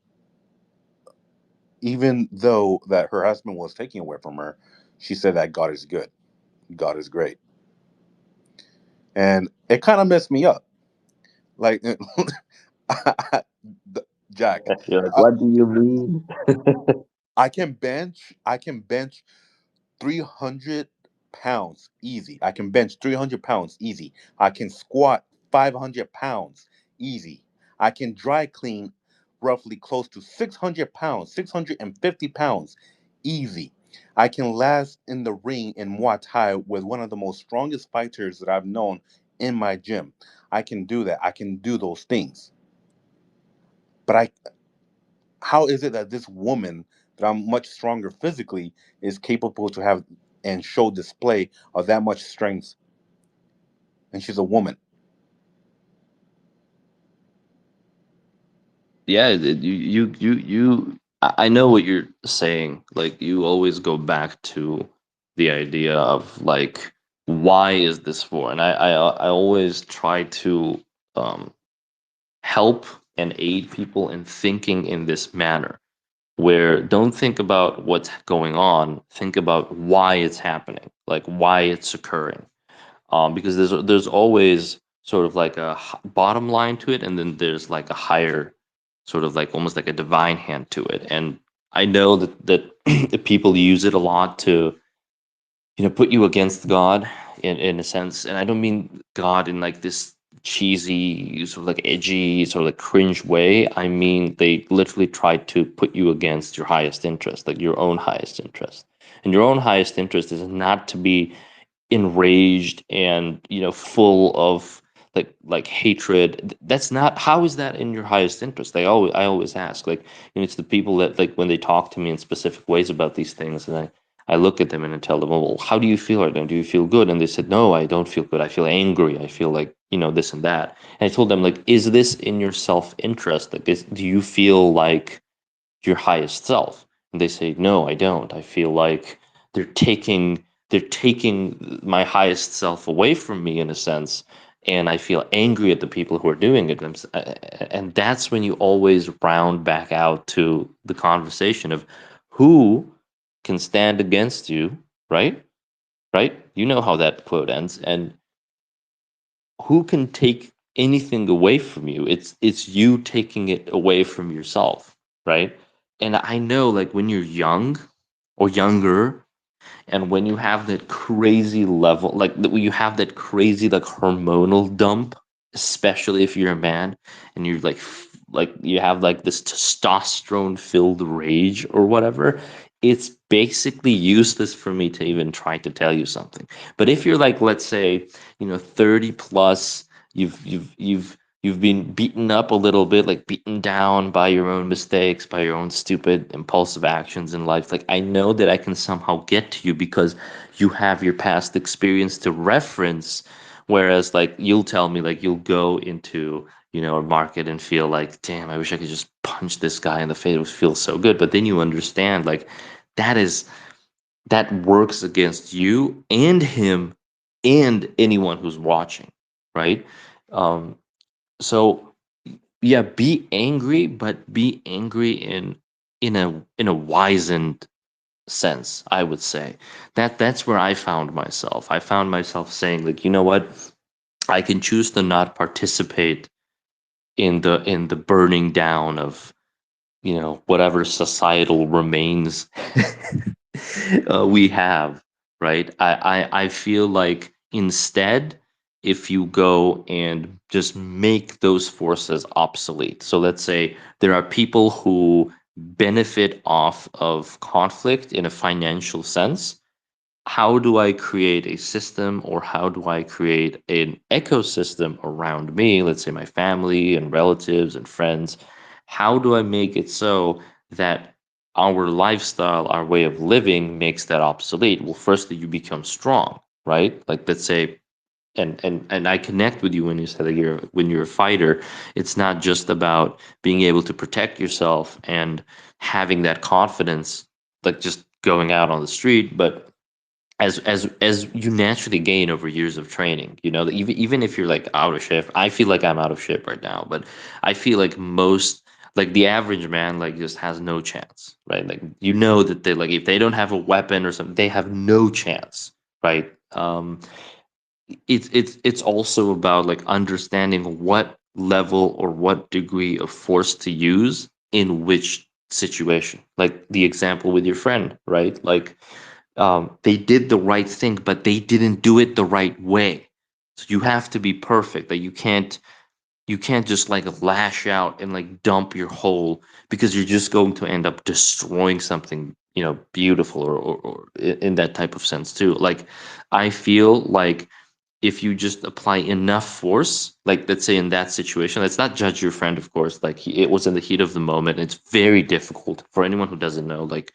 B: even though that her husband was taking away from her, she said that God is good, God is great, and it kind of messed me up. Like, Jack,
C: You're like,
B: I,
C: what do you mean?
B: I can bench 300 pounds easy. I can bench 300 pounds easy. I can squat 500 pounds easy. I can dry clean roughly close to 600 pounds, 650 pounds easy. I can last in the ring in Muay Thai with one of the most strongest fighters that I've known in my gym. I can do that. I can do those things. But how is it that this woman that I'm much stronger physically is capable to have and show display of that much strength, and she's a woman?
C: Yeah, you. I know what you're saying. Like you always go back to the idea of like why is this for? And I always try to um, help and aid people in thinking in this manner, where don't think about what's going on, think about why it's happening, like why it's occurring. Because there's always sort of like a bottom line to it, and then there's like a higher, sort of like almost like a divine hand to it. And I know that people use it a lot to put you against God in a sense. And I don't mean God in like this cheesy, sort of like edgy, sort of like cringe way. I mean they literally try to put you against your highest interest, like your own highest interest. And your own highest interest is not to be enraged and full of like hatred. That's not, how is that in your highest interest? I always ask, like, it's the people that, like, when they talk to me in specific ways about these things, and I look at them and I tell them, well, how do you feel right now? Do you feel good? And they said, no, I don't feel good. I feel angry. I feel like this and that. And I told them, like, is this in your self-interest? Like, do you feel like your highest self? And they say, no, I don't. I feel like they're taking they're taking my highest self away from me in a sense, and I feel angry at the people who are doing it. And that's when you always round back out to the conversation of who can stand against you, right? Right? You know how that quote ends. And who can take anything away from you? It's you taking it away from yourself, right? And I know, like, when you're young or younger, and when you have that crazy level, like when you have that crazy like hormonal dump, especially if you're a man, and you're like you have like this testosterone filled rage or whatever, it's basically useless for me to even try to tell you something. But if you're like, let's say, 30 plus, you've been beaten up a little bit, like beaten down by your own mistakes, by your own stupid impulsive actions in life. Like, I know that I can somehow get to you because you have your past experience to reference. Whereas, like, you'll tell me, like, you'll go into, a market and feel like, damn, I wish I could just punch this guy in the face. It would feel so good. But then you understand, like, that is that works against you and him and anyone who's watching, right? Um, so yeah, be angry, but be angry in a wizened sense, I would say. That's where I found myself. I found myself saying, like, you know what? I can choose to not participate in the burning down of, whatever societal remains we have, right? I feel like instead, if you go and just make those forces obsolete. So let's say there are people who benefit off of conflict in a financial sense. How do I create a system, or how do I create an ecosystem around me, let's say my family and relatives and friends? How do I make it so that our lifestyle, our way of living makes that obsolete? Well, firstly, you become strong, right? Like, let's say, and I connect with you when you said that when you're a fighter, it's not just about being able to protect yourself and having that confidence, like just going out on the street, but as you naturally gain over years of training, that even if you're like out of shape. I feel like I'm out of shape right now, but I feel like most, like the average man, like just has no chance, right? Like, that they, like, if they don't have a weapon or something, they have no chance, right? It's also about like understanding what level or what degree of force to use in which situation, like the example with your friend, right? Like, they did the right thing, but they didn't do it the right way. So you have to be perfect. That you can't just like lash out and like dump your whole, because you're just going to end up destroying something, beautiful, or in that type of sense too. Like, I feel like if you just apply enough force, like let's say in that situation, let's not judge your friend, of course. Like, it was in the heat of the moment. It's very difficult for anyone who doesn't know. Like,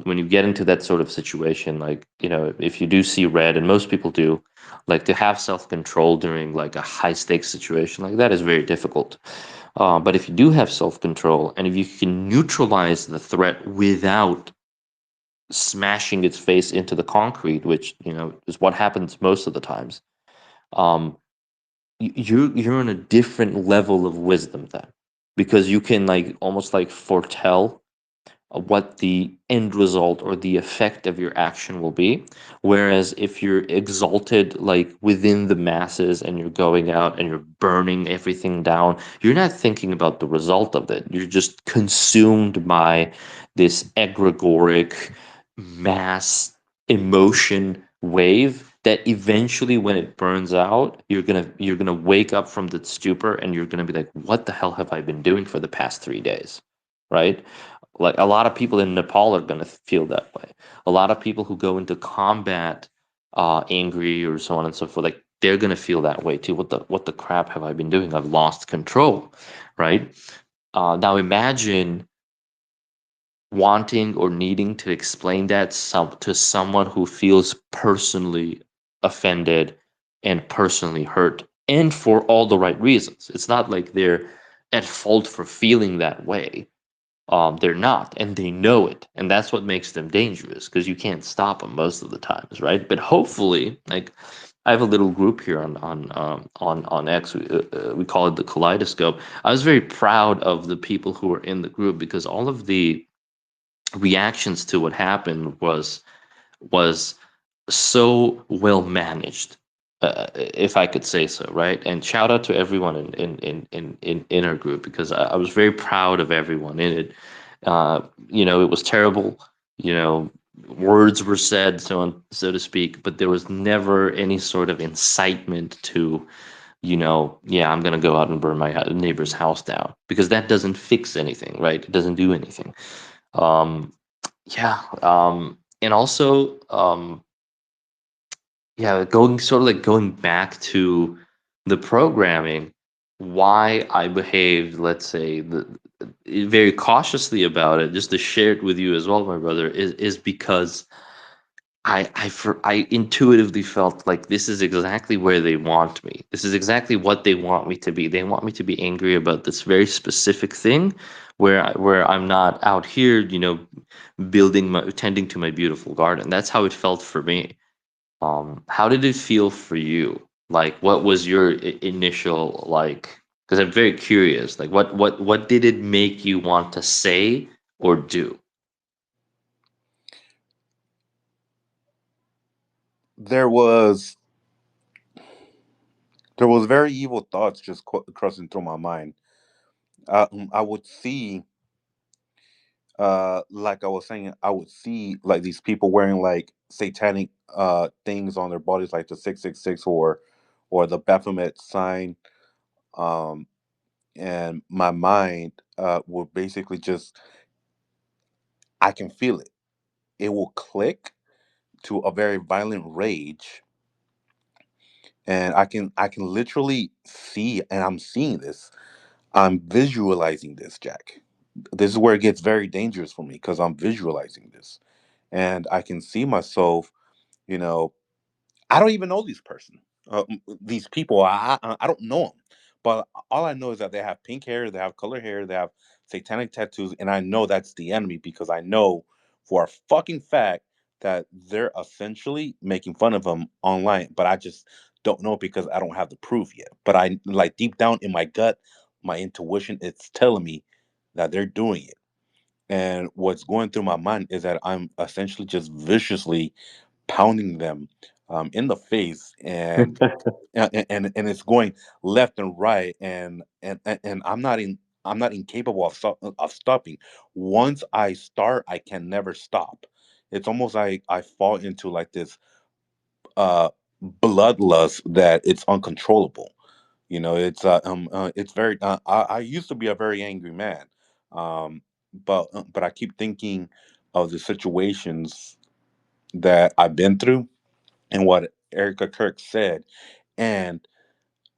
C: when you get into that sort of situation, like, if you do see red, and most people do, like, to have self control during like a high stakes situation like that is very difficult. But if you do have self control, and if you can neutralize the threat without smashing its face into the concrete, which is what happens most of the times, um, you're on a different level of wisdom then, because you can like almost like foretell what the end result or the effect of your action will be. Whereas if you're exalted, like within the masses, and you're going out and you're burning everything down, you're not thinking about the result of it. You're just consumed by this egregoric mass emotion wave that eventually, when it burns out, you're gonna wake up from the stupor, and you're gonna be like, what the hell have I been doing for the past 3 days? Right? Like a lot of people in Nepal are going to feel that way. A lot of people who go into combat angry or so on and so forth, like they're going to feel that way too. What the crap have I been doing? I've lost control, right? Now imagine wanting or needing to explain that to someone who feels personally offended and personally hurt, and for all the right reasons. It's not like they're at fault for feeling that way. They're not, and they know it, and that's what makes them dangerous, because you can't stop them most of the times, right? But hopefully, like I have a little group here on X. We call it the Kaleidoscope. I was very proud of the people who were in the group, because all of the reactions to what happened was so well managed, if I could say so, right? And shout out to everyone in our group, because I was very proud of everyone in it. It was terrible. You know, words were said, so to speak, but there was never any sort of incitement to, yeah, I'm gonna go out and burn my neighbor's house down, because that doesn't fix anything, right? It doesn't do anything. Um, yeah, and also, yeah, going sort of like going back to the programming, why I behaved, let's say, very cautiously about it, just to share it with you as well, my brother, is because I intuitively felt like this is exactly where they want me. This is exactly what they want me to be. They want me to be angry about this very specific thing, where I'm not out here, tending to my beautiful garden. That's how it felt for me. How did it feel for you? Like, what was your initial like? Because I'm very curious. Like, what did it make you want to say or do?
B: There was there was very evil thoughts just crossing through my mind. I would see, like I was saying, I would see like these people wearing like satanic things on their bodies, like the 666 or the Baphomet sign. Um, and my mind will basically just, I can feel it. It will click to a very violent rage, and I can literally see, and I'm seeing this. I'm visualizing this, Jack. This is where it gets very dangerous for me, because I'm visualizing this, and I can see myself. You know, I don't even know these people. I don't know them, but all I know is that they have pink hair, they have color hair, they have satanic tattoos, and I know that's the enemy, because I know for a fucking fact that they're essentially making fun of them online. But I just don't know, because I don't have the proof yet. But I, like, deep down in my gut, my intuition, it's telling me that they're doing it. And what's going through my mind is that I'm essentially just viciously pounding them in the face, and it's going left and right, and I'm not incapable of stopping. Once I start, I can never stop. It's almost like I fall into like this uh bloodlust that it's uncontrollable. It's very I used to be a very angry man, but I keep thinking of the situations that I've been through and what Erica Kirk said. And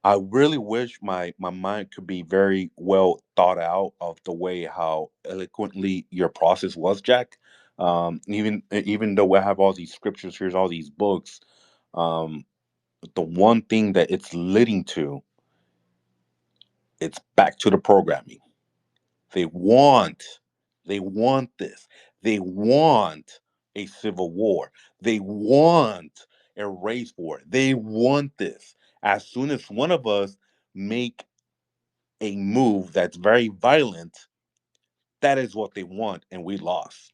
B: I really wish my mind could be very well thought out of the way how eloquently your process was, Jack. Even though I have all these scriptures, here's all these books, um, the one thing that it's leading to It's back to the programming. They want, they want this. They want a civil war. They want a race war. They want this. As soon as one of us make a move that's very violent, that is what they want, and we lost.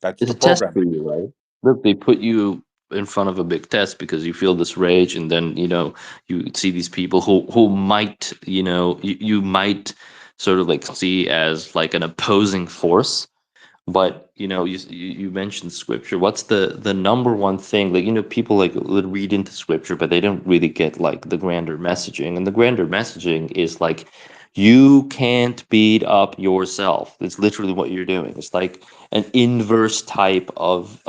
B: That's
C: It's
B: the
C: a test for
B: programming.
C: you, right? Look, they put you in front of a big test because you feel this rage, and then you see these people who might you might sort of like see as like an opposing force. But you mentioned scripture. What's the number one thing? Like, people like would read into scripture, but they don't really get like the grander messaging. And the grander messaging is like, you can't beat up yourself. It's literally what you're doing. It's like an inverse type of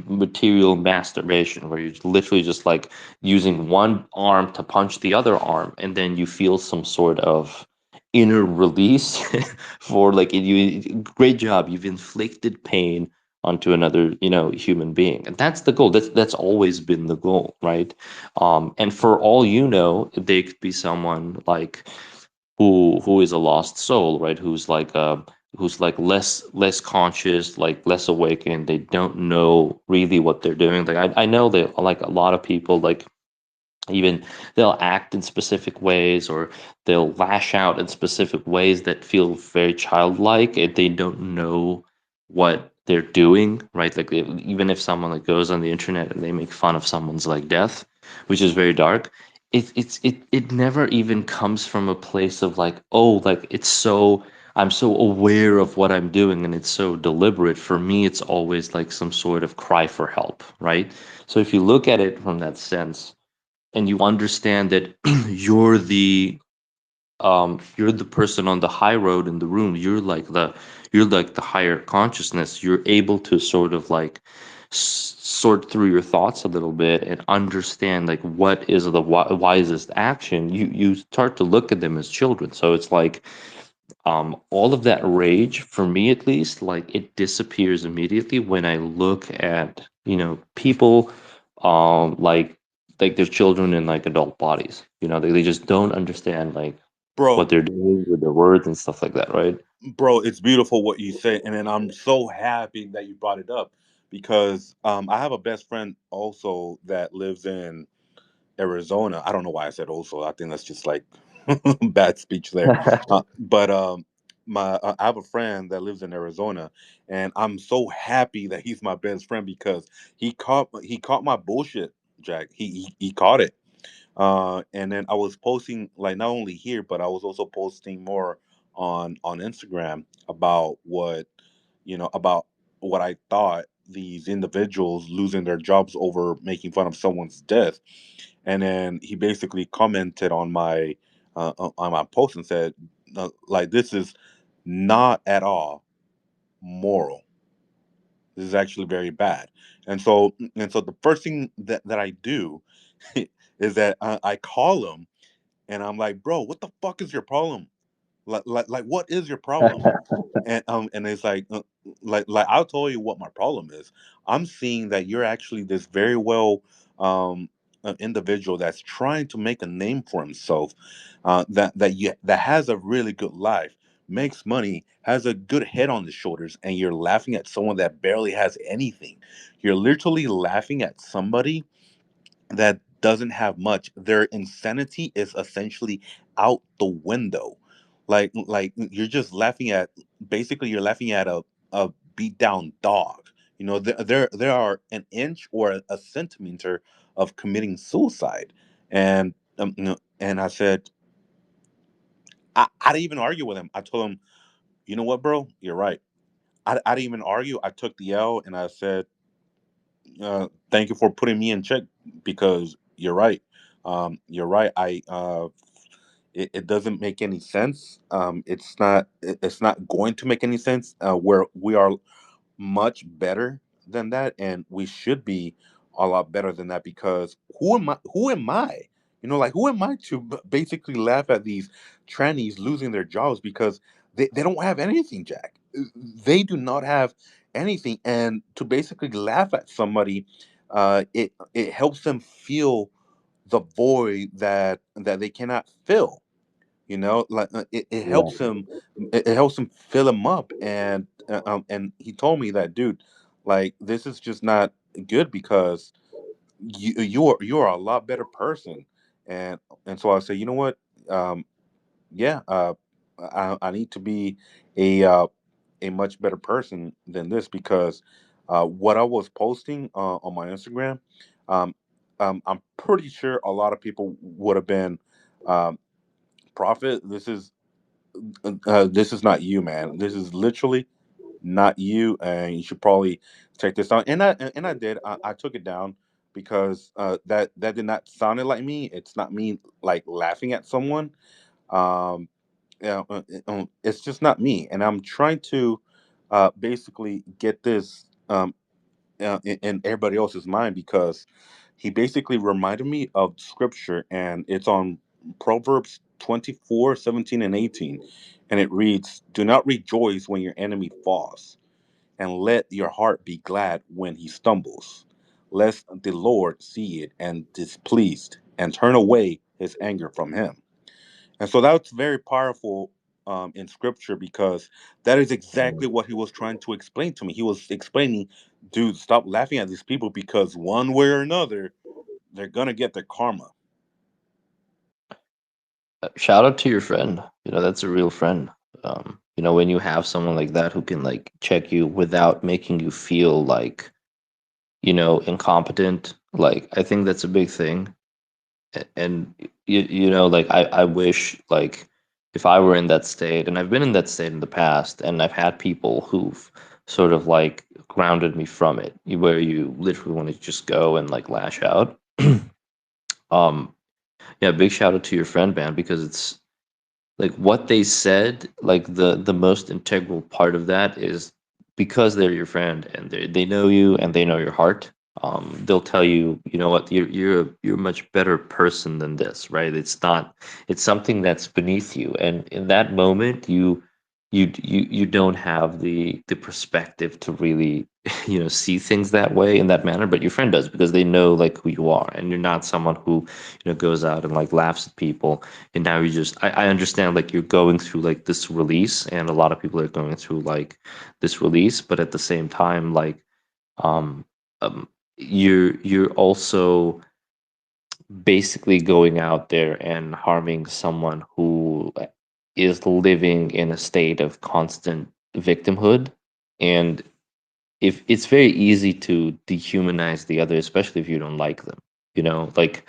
C: material masturbation, where you're literally just like using one arm to punch the other arm, and then you feel some sort of inner release for like great job, you've inflicted pain onto another human being, and that's the goal. That's always been the goal, right? And for all they could be someone like who is a lost soul, right? Who's like less conscious, like less awakened. They don't know really what they're doing. Like I know that like a lot of people, like even they'll act in specific ways, or they'll lash out in specific ways that feel very childlike, and they don't know what they're doing, right? Like even if someone like goes on the internet and they make fun of someone's like death, which is very dark, it never even comes from a place of like, oh, like I'm so aware of what I'm doing and it's so deliberate. For me, it's always like some sort of cry for help, right? So if you look at it from that sense, and you understand that you're the person on the high road in the room, you're like the higher consciousness, you're able to sort of like sort through your thoughts a little bit and understand like what is the wisest action. You start to look at them as children. So it's like, all of that rage, for me at least, like it disappears immediately when I look at people, like their children in like adult bodies. They just don't understand like
B: Bro,
C: what they're doing with their words and stuff like that, right?
B: bro, it's beautiful what you say, and then I'm so happy that you brought it up because I have a best friend also that lives in Arizona. I don't know why I said also. I think that's just like bad speech there. But my I have a friend that lives in Arizona, and I'm so happy that he's my best friend because he caught my bullshit, Jack. He caught it. And then I was posting like not only here, but I was also posting more on Instagram about about what I thought these individuals losing their jobs over making fun of someone's death. And then he basically commented on my post and said, like, this is not at all moral. This is actually very bad. And so the first thing that I do is that I call him and I'm like, bro, what the fuck is your problem? Like what is your problem? And it's like I'll tell you what my problem is. I'm seeing that you're actually this very well individual that's trying to make a name for himself, that has a really good life, makes money, has a good head on his shoulders, and you're laughing at someone that barely has anything. You're literally laughing at somebody that doesn't have much. Their insanity is essentially out the window. Like you're just laughing at, basically you're laughing at a beat down dog. There are an inch or a centimeter of committing suicide. And I said, I didn't even argue with him. I told him, you know what, bro, you're right. I didn't even argue. I took the L and I said, thank you for putting me in check because you're right. You're right. It doesn't make any sense. It's not going to make any sense. Where we are much better than that, and we should be a lot better than that because who am I, like who am I to basically laugh at these trannies losing their jobs because they don't have anything, Jack. They do not have anything, and to basically laugh at somebody, it helps them feel the void that they cannot fill. You know, like it
C: Yeah.
B: helps him. It helps him fill him up, and he told me that, dude, like this is just not good because you're a lot better person, and so I say, you know what, um, yeah, I need to be a uh, a much better person than this because what I was posting on my Instagram, um, I'm pretty sure a lot of people would have been, um, Prophet. This is not you, man. This is literally not you, and you should probably check this out. And I did. I took it down because that did not sound like me. It's not me like laughing at someone. Um, it's just not me, and I'm trying to basically get this in everybody else's mind because he basically reminded me of scripture, and it's on Proverbs 24:17 and 18, and it reads, "Do not rejoice when your enemy falls, and let your heart be glad when he stumbles, lest the Lord see it and displeased, and turn away his anger from him." And so that's very powerful in scripture because that is exactly what he was trying to explain to me. He was explaining, dude, stop laughing at these people because one way or another, they're going to get their karma.
C: Shout out to your friend. You know, that's a real friend. You know, when you have someone like that who can like check you without making you feel like, you know, incompetent, like I think that's a big thing. And you know, like I wish like if I were in that state, and I've been in that state in the past, and I've had people who've sort of like grounded me from it, where you literally want to just go and like lash out. um yeah, big shout out to your friend, man, because it's like what they said, like the most integral part of that is because they're your friend and they know you and they know your heart. They'll tell you, you know what, you're a much better person than this, right? It's not, it's something that's beneath you, and in that moment you don't have the perspective to really you know see things that way in that manner, but your friend does because they know like who you are, and you're not someone who you know goes out and like laughs at people. And now you just I understand like you're going through like this release, and a lot of people are going through like this release, but at the same time like um you're also basically going out there and harming someone who is living in a state of constant victimhood. And if it's very easy to dehumanize the other, especially if you don't like them, you know, like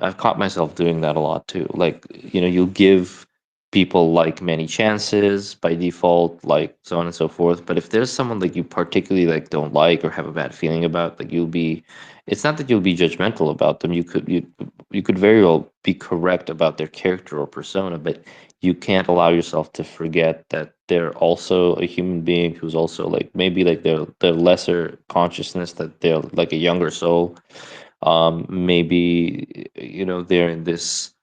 C: I've caught myself doing that a lot too. Like, you know, you'll give people like many chances by default, like so on and so forth. But if there's someone like you particularly like don't like or have a bad feeling about, like you'll be, it's not that you'll be judgmental about them. You could very well be correct about their character or persona, but you can't allow yourself to forget that they're also a human being who's also like maybe like their lesser consciousness, that they're like a younger soul. Maybe you know they're in this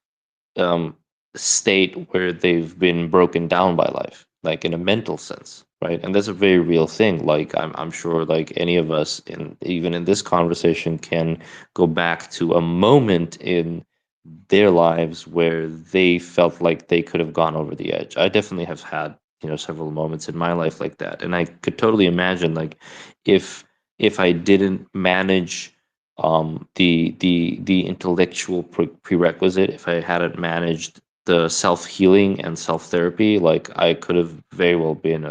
C: um, state where they've been broken down by life, like in a mental sense, right? And that's a very real thing. Like I'm sure like any of us in even in this conversation can go back to a moment in their lives where they felt like they could have gone over the edge. I definitely have had, you know, several moments in my life like that. And I could totally imagine like if I didn't manage the intellectual prerequisite, if I hadn't managed the self-healing and self-therapy, like I could have very well been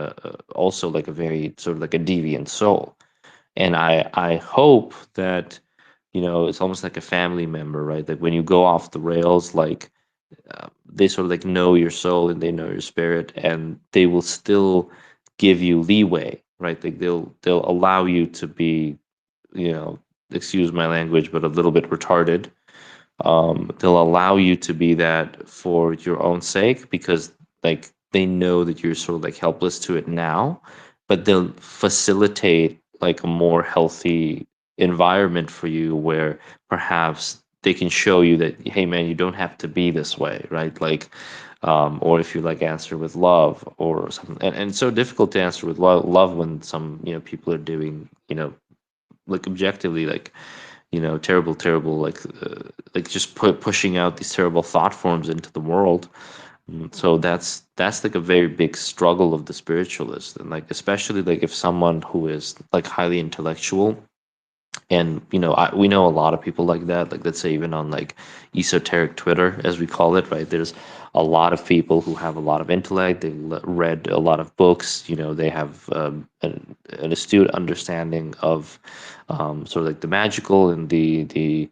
C: also like a very sort of like a deviant soul. And I hope that, you know, it's almost like a family member, right? Like when you go off the rails, like they sort of like know your soul and they know your spirit, and they will still give you leeway, right? Like they'll allow you to be, you know, excuse my language, but a little bit retarded. They'll allow you to be that for your own sake because like they know that you're sort of like helpless to it now, but they'll facilitate like a more healthy environment for you where perhaps they can show you that, hey man, you don't have to be this way, right? Like or if you like answer with love or something, and it's so difficult to answer with love when some, you know, people are doing, you know, like objectively like terrible, terrible, like just pushing out these terrible thought forms into the world. So that's like a very big struggle of the spiritualist, and like especially like if someone who is like highly intellectual, and we know a lot of people like that, like let's say even on like esoteric Twitter, as we call it, right? There's a lot of people who have a lot of intellect. They've read a lot of books. They have an astute understanding of sort of like the magical and the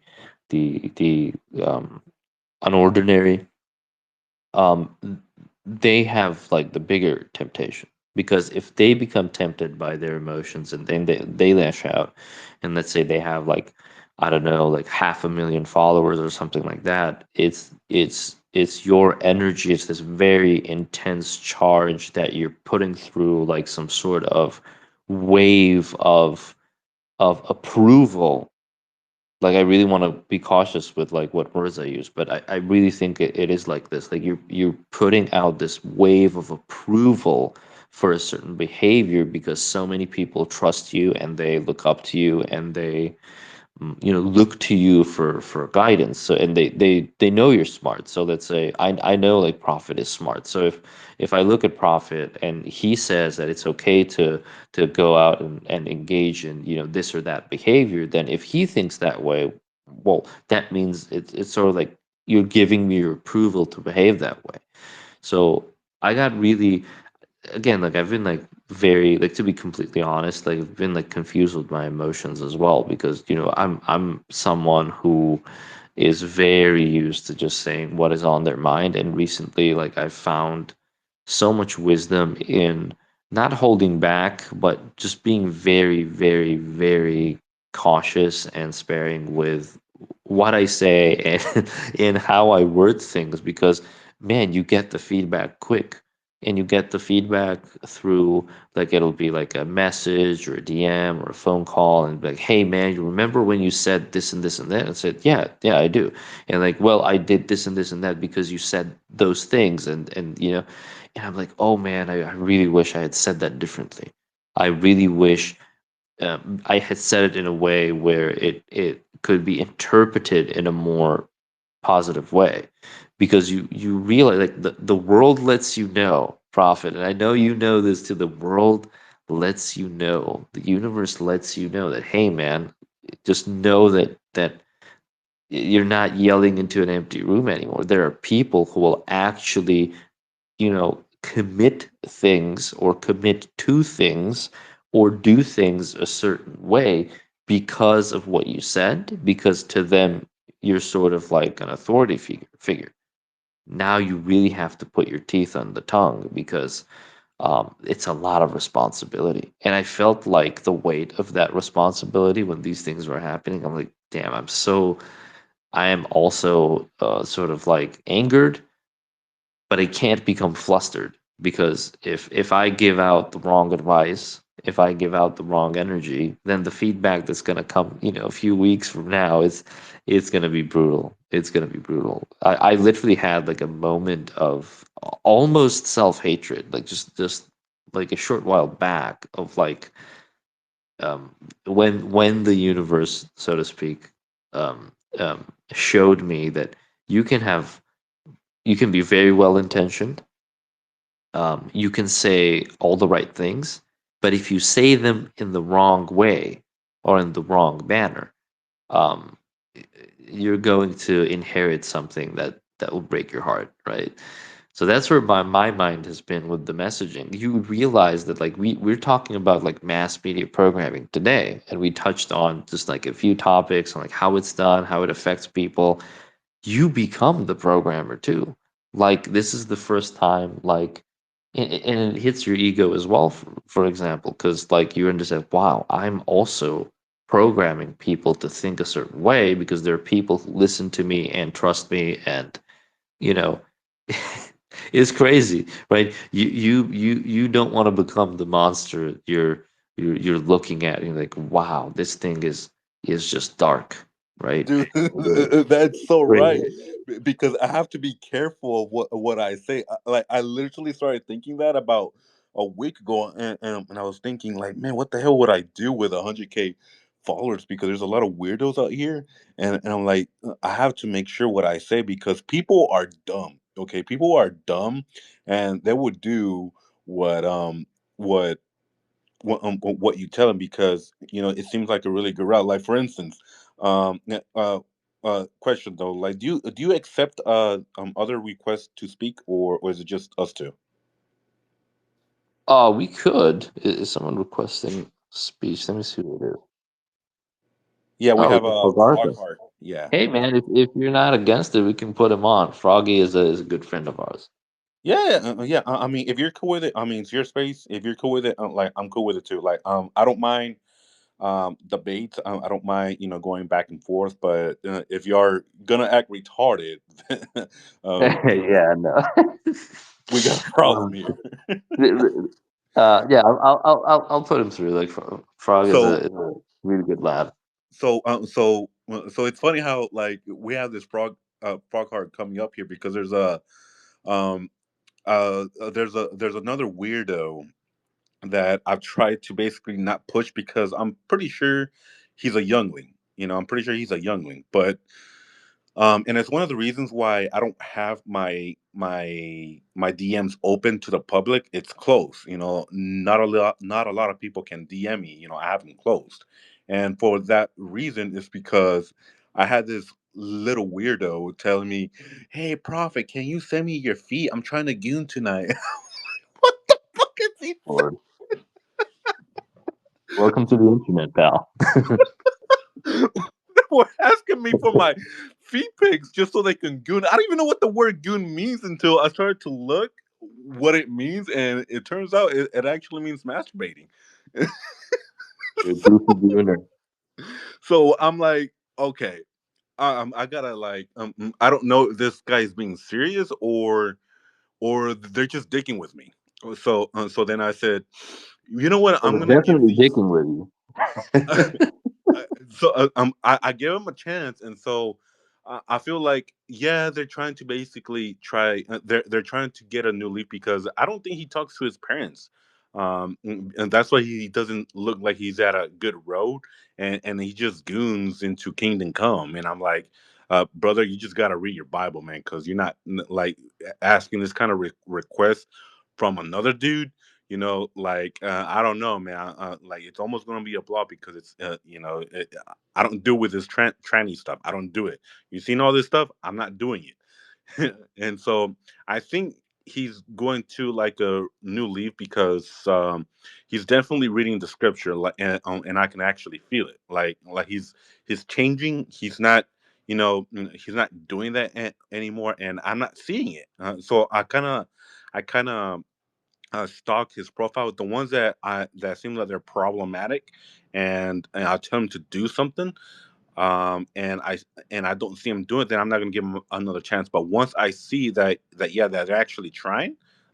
C: unordinary. They have like the bigger temptation, because if they become tempted by their emotions and then they lash out, and let's say they have like, I don't know, like 500,000 followers or something like that, it's your energy. It's this very intense charge that you're putting through like some sort of wave of approval. Like I really want to be cautious with like what words I use, but I really think it is like this. Like you're putting out this wave of approval for a certain behavior because so many people trust you and they look up to you and they look to you for guidance. So, and they know you're smart. So let's say I know like Prophet is smart. So if I look at Prophet and he says that it's okay to go out and engage in this or that behavior, then if he thinks that way, well, that means it's sort of like you're giving me your approval to behave that way. So I got really, again, like I've been like very, like, to be completely honest, like I've been like confused with my emotions as well, because I'm someone who is very used to just saying what is on their mind. And recently, like, I've found so much wisdom in not holding back, but just being very, very, very cautious and sparing with what I say and and how I word things, because man, you get the feedback quick. And you get the feedback through, like, it'll be like a message or a DM or a phone call, and be like, hey man, you remember when you said this and this and that? And I said, yeah, yeah, I do. And like, well, I did this and this and that because you said those things. And I'm like, oh man, I really wish I had said that differently. I really wish I had said it in a way where it could be interpreted in a more positive way, because you realize, like, the world lets you know, Prophet, and I know you know this too. The world lets you know, the universe lets you know that, hey man, just know that you're not yelling into an empty room anymore. There are people who will actually commit things or commit to things or do things a certain way because of what you said, because to them you're sort of like an authority figure. Now you really have to put your teeth on the tongue, because it's a lot of responsibility. And I felt like the weight of that responsibility when these things were happening. I'm like, damn, I am also sort of like angered, but I can't become flustered, because if I give out the wrong advice, if I give out the wrong energy, then the feedback that's gonna come, a few weeks from now, it's gonna be brutal. It's gonna be brutal. I literally had like a moment of almost self hatred, like just like a short while back, of like when the universe, so to speak, showed me that you can have you can be very well intentioned. You can say all the right things, but if you say them in the wrong way or in the wrong manner, um, you're going to inherit something that will break your heart, right? So that's where my mind has been with the messaging. You realize that, like, we're talking about like mass media programming today, and we touched on just like a few topics on like how it's done, how it affects people. You become the programmer too. Like, this is the first time, like, and it hits your ego as well, for example, because like you understand, wow, I'm also programming people to think a certain way, because there are people who listen to me and trust me, and you know it's crazy, right? You don't want to become the monster you're looking at, and you're like, wow, this thing is just dark, right?
B: Dude,
C: The
B: that's so right.
C: crazy.
B: Because I have to be careful of what I say. Like, I literally started thinking that about a week ago, and I was thinking like, man, what the hell would I do with 100K followers because there's a lot of weirdos out here, and I'm like, I have to make sure what I say because people are dumb. Okay, people are dumb, and they would do what what what you tell them because it seems like a really good route. Like for instance, question though, like do you accept other requests to speak, or is it just us two?
C: Oh, we could. Is someone requesting speech? Let me see who it is.
B: Yeah, we
C: Oh,
B: have
C: it's
B: a
C: Fogarth.
B: Flockhart. Yeah.
C: Hey man, if you're not against it, we can put him on. Froggy is a good friend of ours.
B: Yeah, yeah. I mean, if you're cool with it, I mean, it's your space. If you're cool with it, like I'm cool with it too. Like, I don't mind debates. I don't mind, going back and forth. But if you are gonna act retarded,
C: Yeah, no.
B: we got a problem
C: Um,
B: here.
C: yeah, I'll put him through. Like Frog
B: So,
C: is a really good lad.
B: so it's funny how like we have this frog heart coming up here because um there's another weirdo that I've tried to basically not push because I'm pretty sure he's a youngling. I'm pretty sure he's a youngling, but and it's one of the reasons why I don't have my DMs open to the public. It's closed. Not a lot of people can DM me. I have them closed, and for that reason, it's because I had this little weirdo telling me, "Hey, Prophet, can you send me your feet? I'm trying to goon tonight." What the fuck is he
C: Lord, welcome to the internet, pal.
B: saying? They were asking me for my feet pics just so they can goon. I don't even know what the word goon means until I started to look what it means, and it turns out it actually means masturbating.
C: You're a goofy gooner.
B: So I'm like, okay, I gotta like, I don't know if this guy's being serious or they're just dicking with me. So then I said, you know what?
C: Well,
B: I'm
C: they're
B: gonna give
C: definitely
B: these.
C: dicking with you.
B: So I give him a chance, and so I feel like yeah, they're trying to basically try. They're trying to get a new leaf because I don't think he talks to his parents, and that's why he doesn't look like he's at a good road, and he just goons into Kingdom Come, and I'm like. Brother, you just gotta read your Bible, man, because you're not like asking this kind of request from another dude. Like I don't know, man. Like it's almost gonna be a block because I don't do with this tranny stuff. I don't do it. You seen all this stuff? I'm not doing it. And so I think he's going to like a new leaf because he's definitely reading the scripture, like, and I can actually feel it. Like he's changing. He's not. He's not doing that anymore, and I'm not seeing it. So I kind of stalk his profile. The ones that seem like they're problematic, and I tell him to do something, and I don't see him doing it, then I'm not gonna give him another chance. But once I see that yeah, that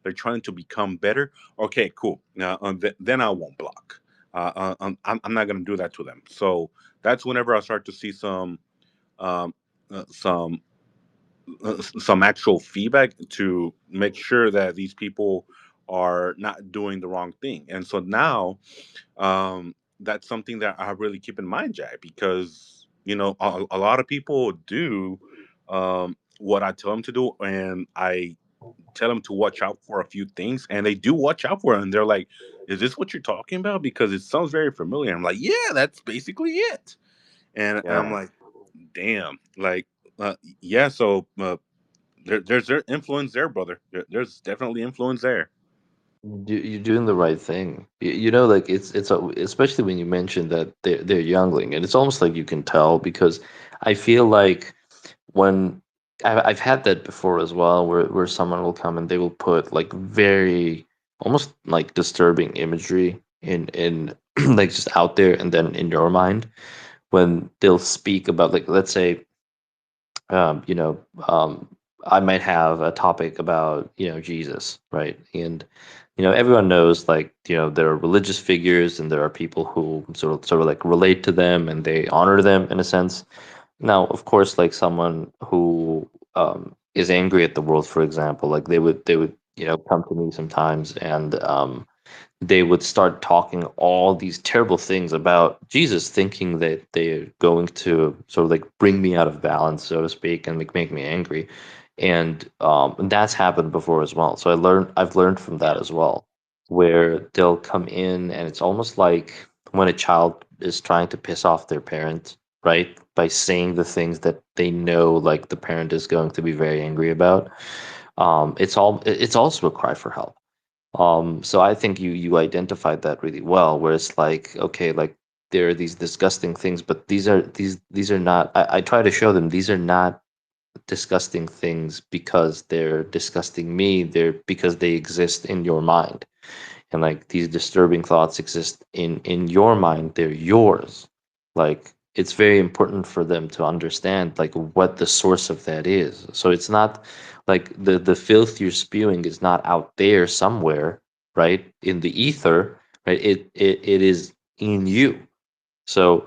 B: they're trying to become better. Okay, cool. Now then I won't block. I'm not gonna do that to them. So that's whenever I start to see um, some some actual feedback to make sure that these people are not doing the wrong thing. And so now that's something that I really keep in mind, Jack, because a lot of people do what I tell them to do, and I tell them to watch out for a few things, and they do watch out for it, and they're like, "Is this what you're talking about? Because it sounds very familiar." I'm like, "Yeah, that's basically it." And I'm
C: Yeah.
B: like, "Damn, like, yeah." So there's their influence there, brother. There's definitely influence there.
C: You're doing the right thing. Like especially when you mentioned that they're youngling, and it's almost like you can tell because I feel like when I've had that before as well, where someone will come and they will put like very almost like disturbing imagery in like just out there, and then in your mind when they'll speak about like let's say um, you know, um, I might have a topic about, Jesus, right? And, everyone knows like, there are religious figures and there are people who sort of like relate to them and they honor them in a sense. Now, of course, like someone who is angry at the world, for example, like they would, come to me sometimes and they would start talking all these terrible things about Jesus, thinking that they're going to sort of like bring me out of balance, so to speak, and make me angry. And that's happened before as well. So I've learned from that
A: Yeah.
C: as well, where they'll come in and it's almost like when a child is trying to piss off their parent, right? By saying the things that they know like the parent is going to be very angry about. It's also a cry for help. So I think you identified that really well, where it's like, okay, like there are these disgusting things, but these are not. I try to show them these are not disgusting things because they're disgusting me. They're because they exist in your mind, and like these disturbing thoughts exist in your mind. They're yours. Like it's very important for them to understand like what the source of that is. So it's not like the filth you're spewing is not out there somewhere, right, in the ether, right? It is in you. So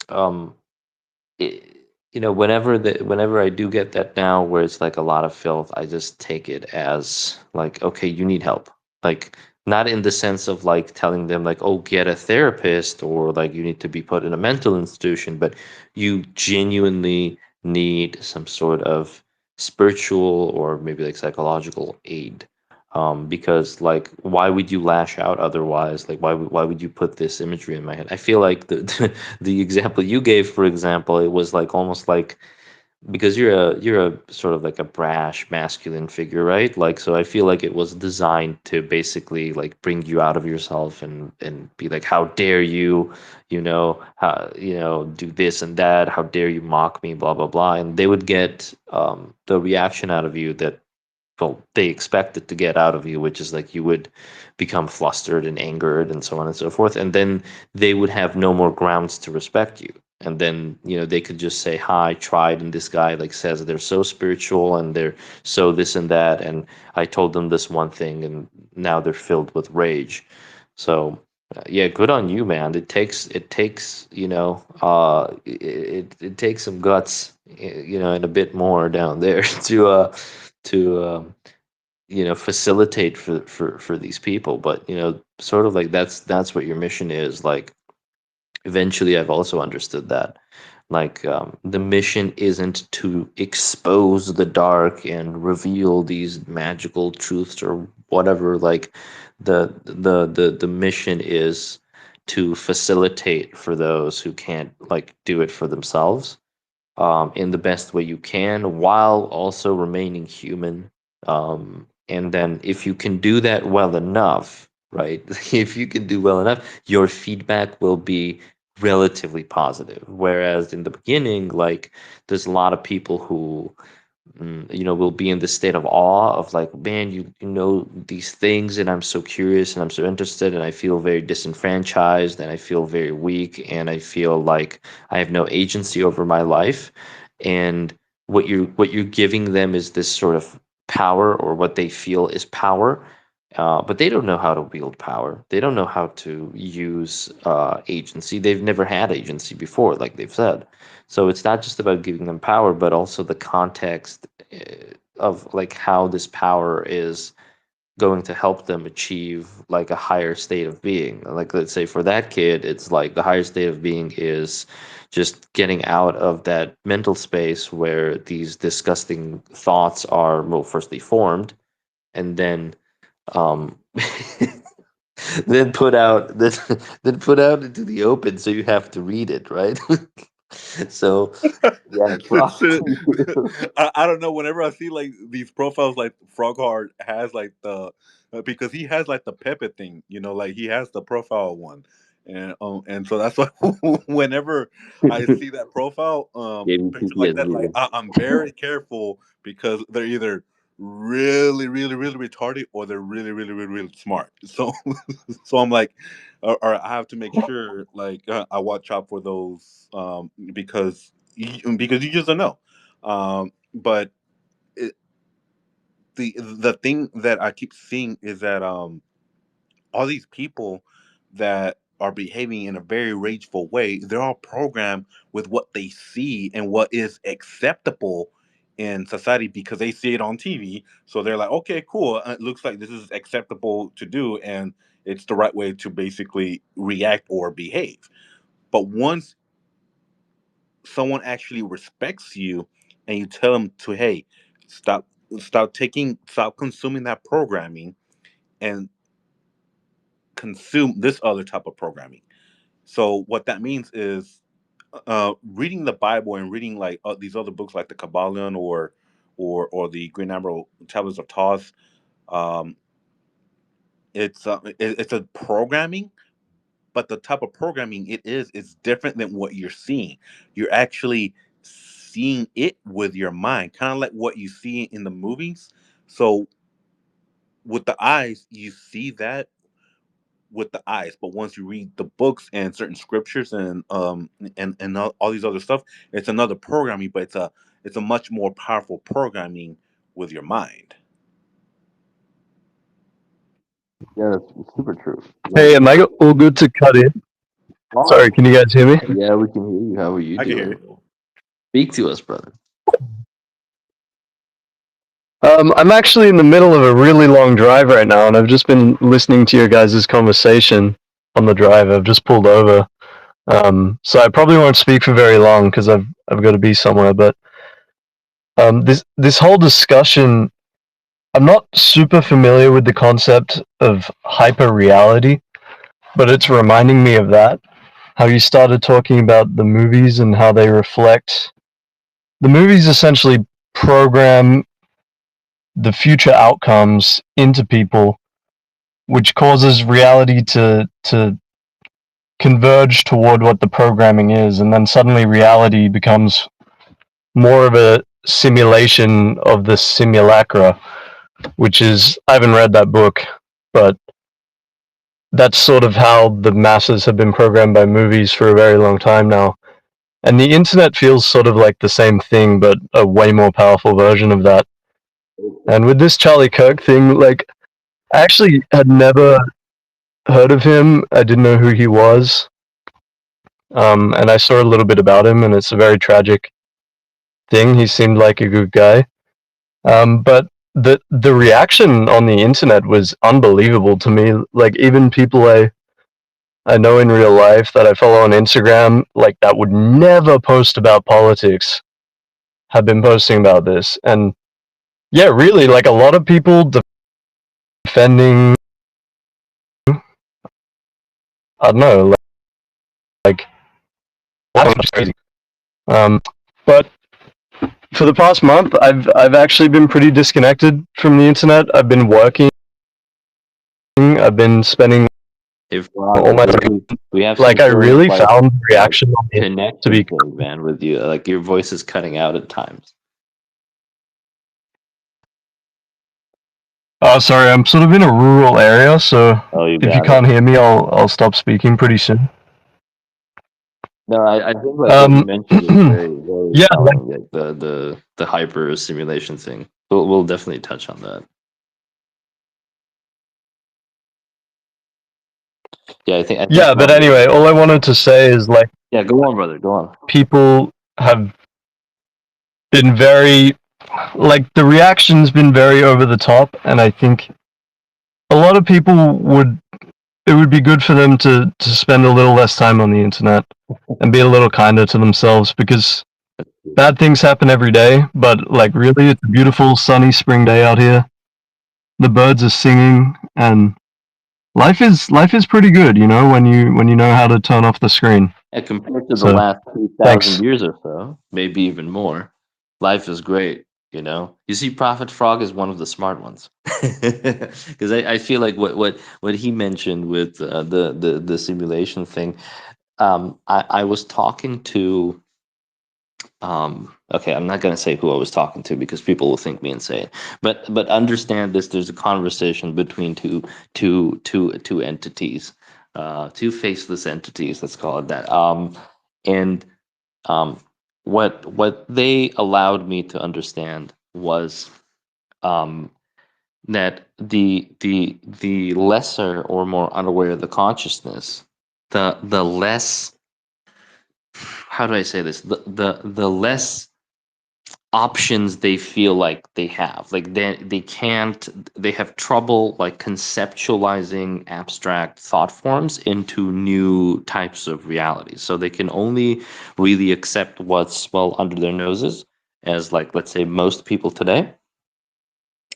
C: um it, whenever I do get that now where it's like a lot of filth, I just take it as like, okay, you need help. Like not in the sense of like telling them like, oh, get a therapist or like you need to be put in a mental institution, but you genuinely need some sort of spiritual or maybe like psychological aid. Because like why would you lash out otherwise? Like why would you put this imagery in my head? I feel like the example you gave, for example, it was like almost like because you're a sort of like a brash masculine figure, right? Like so I feel like it was designed to basically like bring you out of yourself and be like, how dare you, how do this and that, how dare you mock me, blah blah blah. And they would get the reaction out of you that well, they expected to get out of you, which is like you would become flustered and angered and so on and so forth. And then they would have no more grounds to respect you. And then, they could just say, hi, I tried, and this guy like says they're so spiritual and they're so this and that. And I told them this one thing and now they're filled with rage. So yeah, good on you, man. It takes, it takes some guts, and a bit more down there to facilitate for these people. But sort of like that's what your mission is. Like eventually I've also understood that like the mission isn't to expose the dark and reveal these magical truths or whatever. Like the mission is to facilitate for those who can't like do it for themselves, in the best way you can while also remaining human. And then if you can do that well enough, right? If you can do well enough, your feedback will be relatively positive. Whereas in the beginning, like there's a lot of people who will be in this state of awe of like, man, you know these things, and I'm so curious and I'm so interested, and I feel very disenfranchised, and I feel very weak, and I feel like I have no agency over my life. And what you're giving them is this sort of power, or what they feel is power. But they don't know how to wield power. They don't know how to use agency. They've never had agency before, like they've said. So it's not just about giving them power, but also the context of like how this power is going to help them achieve like a higher state of being. Like let's say for that kid, it's like the higher state of being is just getting out of that mental space where these disgusting thoughts are, well, firstly formed, and then um then then put out into the open, so you have to read it, right? So yeah, props
B: So,
C: to you.
B: I don't know. Whenever I see like these profiles, like Froghard has like the because he has like the Pepe thing, like he has the profile one, and so that's why whenever I see that profile,
C: Gave me
B: picture like that, like
C: PTSD.
B: I'm very careful because they're either really, really, really retarded or they're really, really, really, really smart. So, so I'm like, or I have to make sure like I watch out for those because you just don't know. But it, the thing that I keep seeing is that all these people that are behaving in a very rageful way, they're all programmed with what they see and what is acceptable in society because they see it on TV. So they're like, okay, cool. It looks like this is acceptable to do, and it's the right way to basically react or behave. But once someone actually respects you and you tell them to, hey, stop, stop consuming that programming and consume this other type of programming. So what that means is reading the Bible and reading like these other books like the Kabbalion or the Green Emerald Tablets of Thoth. Um, it's a programming, but the type of programming it is different than what you're seeing. You're actually seeing it with your mind, kind of like what you see in the movies. So with the eyes, you see that with the eyes, but once you read the books and certain scriptures and all these other stuff, it's another programming, but it's a much more powerful programming with your mind.
C: Yeah, that's super true.
D: Hey, am I all good to cut in? Sorry,
C: Oh,
D: can you guys hear me?
C: yeah, we can hear you. How are you
B: I can hear
C: doing?
B: you.
C: Speak to us, brother.
D: I'm actually in the middle of a really long drive right now, and I've just been listening to your guys' conversation on the drive. I've just pulled over, so I probably won't speak for very long because I've got to be somewhere. But this whole discussion, I'm not super familiar with the concept of hyper reality, but it's reminding me of that. How you started talking about the movies and how they reflect. The movies essentially program the future outcomes into people, which causes reality to converge toward what the programming is, and then suddenly reality becomes more of a simulation of the simulacra, which is I haven't read that book, but that's sort of how the masses have been programmed by movies for a very long time now. And the internet feels sort of like the same thing, but a way more powerful version of that. And with this Charlie Kirk thing, like, I actually had never heard of him. I didn't know who he was. And I saw a little bit about him, and it's a very tragic thing. He seemed like a good guy. But the reaction on the internet was unbelievable to me. Like, even people I know in real life that I follow on Instagram, like, that would never post about politics, have been posting about this. And yeah, really, like, a lot of people defending, I don't know, like that's crazy. But for the past month, I've actually been pretty disconnected from the internet. I've been working. I've been spending
C: If
D: all my time.
C: we have some
D: Like, I
C: sort of
D: really found the
C: like
D: reaction on the internet to
C: connection
D: be.
C: thing, man, with you. Like your voice is cutting out at times.
D: Oh, sorry, I'm sort of in a rural area, so
C: Oh, you
D: if you
C: got it.
D: can't hear me, I'll stop speaking pretty soon.
C: No, I think like what you mentioned is very, very
D: Yeah, like,
C: telling. Like the hyper simulation thing. We'll definitely touch on that. Yeah, I think
D: yeah, but anyway, all I wanted to say is, like,
C: yeah. Go on, brother. Go on.
D: people have been very, like, the reaction's been very over the top, and I think a lot of people it would be good for them to spend a little less time on the internet and be a little kinder to themselves, because bad things happen every day, but, like, really, it's a beautiful sunny spring day out here. The birds are singing, and life is pretty good, when you know how to turn off the screen.
C: Yeah, compared to the
D: So,
C: last 2,000
D: thanks.
C: years or so, maybe even more, life is great. You see, Prophet Frog is one of the smart ones, because I feel like what he mentioned with the simulation thing. I was talking to okay, I'm not going to say who I was talking to because people will think me insane. But understand this: there's a conversation between two entities, two faceless entities. Let's call it that. And um, what they allowed me to understand was um, that the lesser or more unaware the consciousness, the less, how do I say this? The less options they feel like they have. Like they can't, they have trouble like conceptualizing abstract thought forms into new types of realities. So they can only really accept what's well under their noses, as like let's say most people today,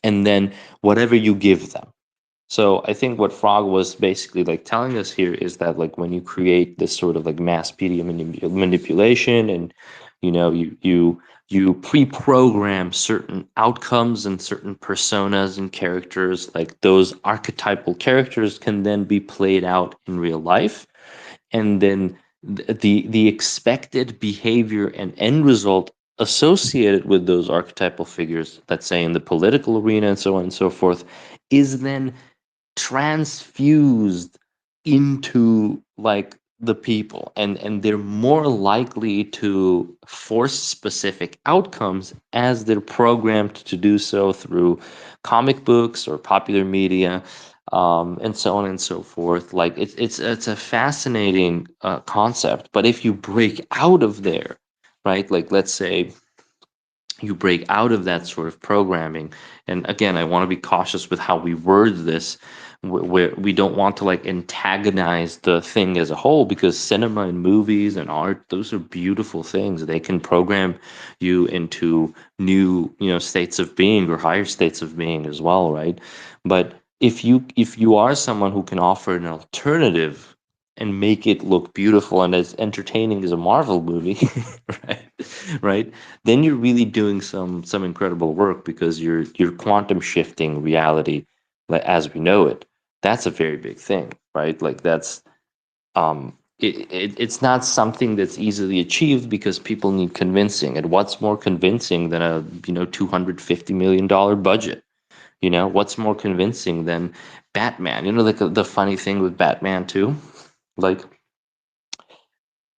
C: and then whatever you give them. So I think what Frog was basically like telling us here is that like when you create this sort of like mass media manipulation, and you pre-program certain outcomes and certain personas and characters, like those archetypal characters can then be played out in real life, and then the expected behavior and end result associated with those archetypal figures, let's say in the political arena and so on and so forth, is then transfused into like the people, and they're more likely to force specific outcomes as they're programmed to do so through comic books or popular media, and so on and so forth. Like it's a fascinating concept, but if you break out of there, right, like let's say you break out of that sort of programming, and again I want to be cautious with how we word this, where we don't want to like antagonize the thing as a whole, because cinema and movies and art, those are beautiful things. They can program you into new states of being or higher states of being as well, right? But if you are someone who can offer an alternative and make it look beautiful and as entertaining as a Marvel movie, right? Right? Then you're really doing some incredible work, because you're quantum shifting reality, like as we know it. That's a very big thing, right? Like that's it's not something that's easily achieved, because people need convincing, and what's more convincing than a $250 million budget? What's more convincing than Batman? Like the funny thing with Batman too, like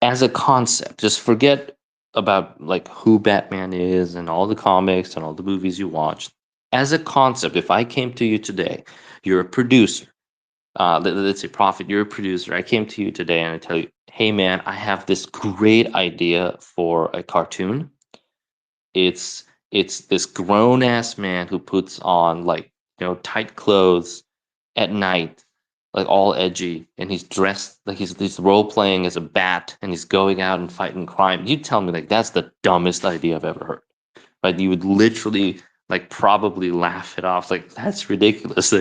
C: as a concept, just forget about like who Batman is and all the comics and all the movies you watched. As a concept, if I came to you today, you're a producer. Let's say Prophet, you're a producer. I came to you today and I tell you, hey man, I have this great idea for a cartoon. It's this grown ass man who puts on like tight clothes at night, like all edgy, and he's dressed like he's role playing as a bat, and he's going out and fighting crime. You tell me like that's the dumbest idea I've ever heard. Right? You would literally like probably laugh it off. Like that's ridiculous.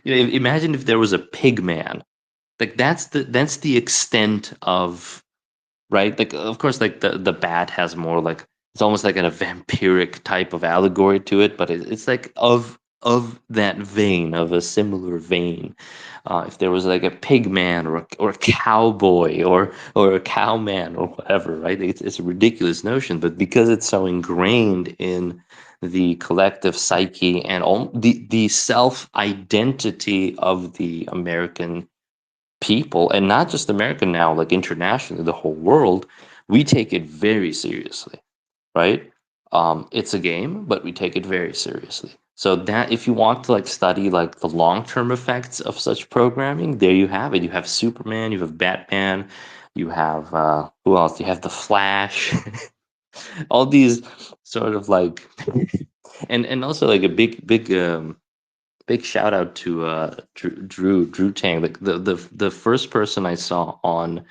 C: Imagine if there was a pig man. Like that's the extent of, right? Like of course, like the bat has more like it's almost like a vampiric type of allegory to it, but it's like of that vein, of a similar vein. If there was like a pig man or a cowboy or a cowman or whatever, right? It's a ridiculous notion, but because it's so ingrained in the collective psyche and all the self identity of the American people, and not just America now, like internationally, the whole world, we take it very seriously, right? It's a game, but we take it very seriously. So that if you want to like study like the long-term effects of such programming, there you have it. You have Superman, you have Batman, you have who else? You have the Flash, all these sort of like, and also like a big shout out to Drew Tang, like the first person I saw on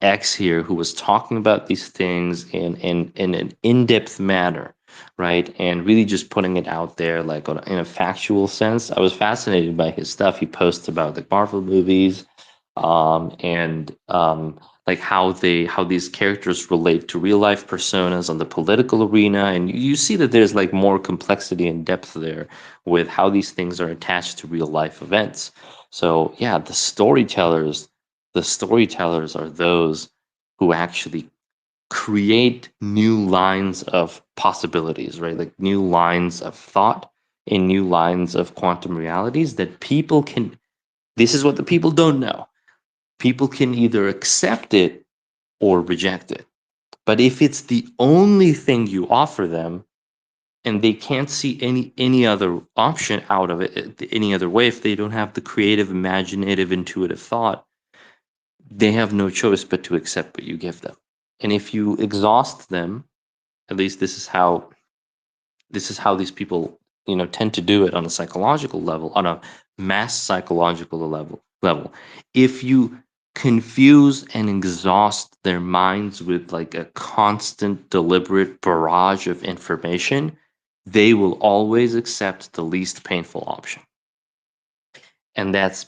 C: X here who was talking about these things in an in-depth manner, right? And really just putting it out there like in a factual sense. I was fascinated by his stuff. He posts about the Marvel movies, and like how these characters relate to real life personas on the political arena, and you see that there's like more complexity and depth there with how these things are attached to real life events. So yeah, the storytellers are those who actually create new lines of possibilities, right? Like new lines of thought and new lines of quantum realities that people can. This is what the people don't know. People can either accept it or reject it. But if it's the only thing you offer them, and they can't see any other option out of it any other way, if they don't have the creative, imaginative, intuitive thought, they have no choice but to accept what you give them. And if you exhaust them, At least this is how these people tend to do it on a psychological level, on a mass psychological level. If you confuse and exhaust their minds with like a constant deliberate barrage of information, they will always accept the least painful option. And that's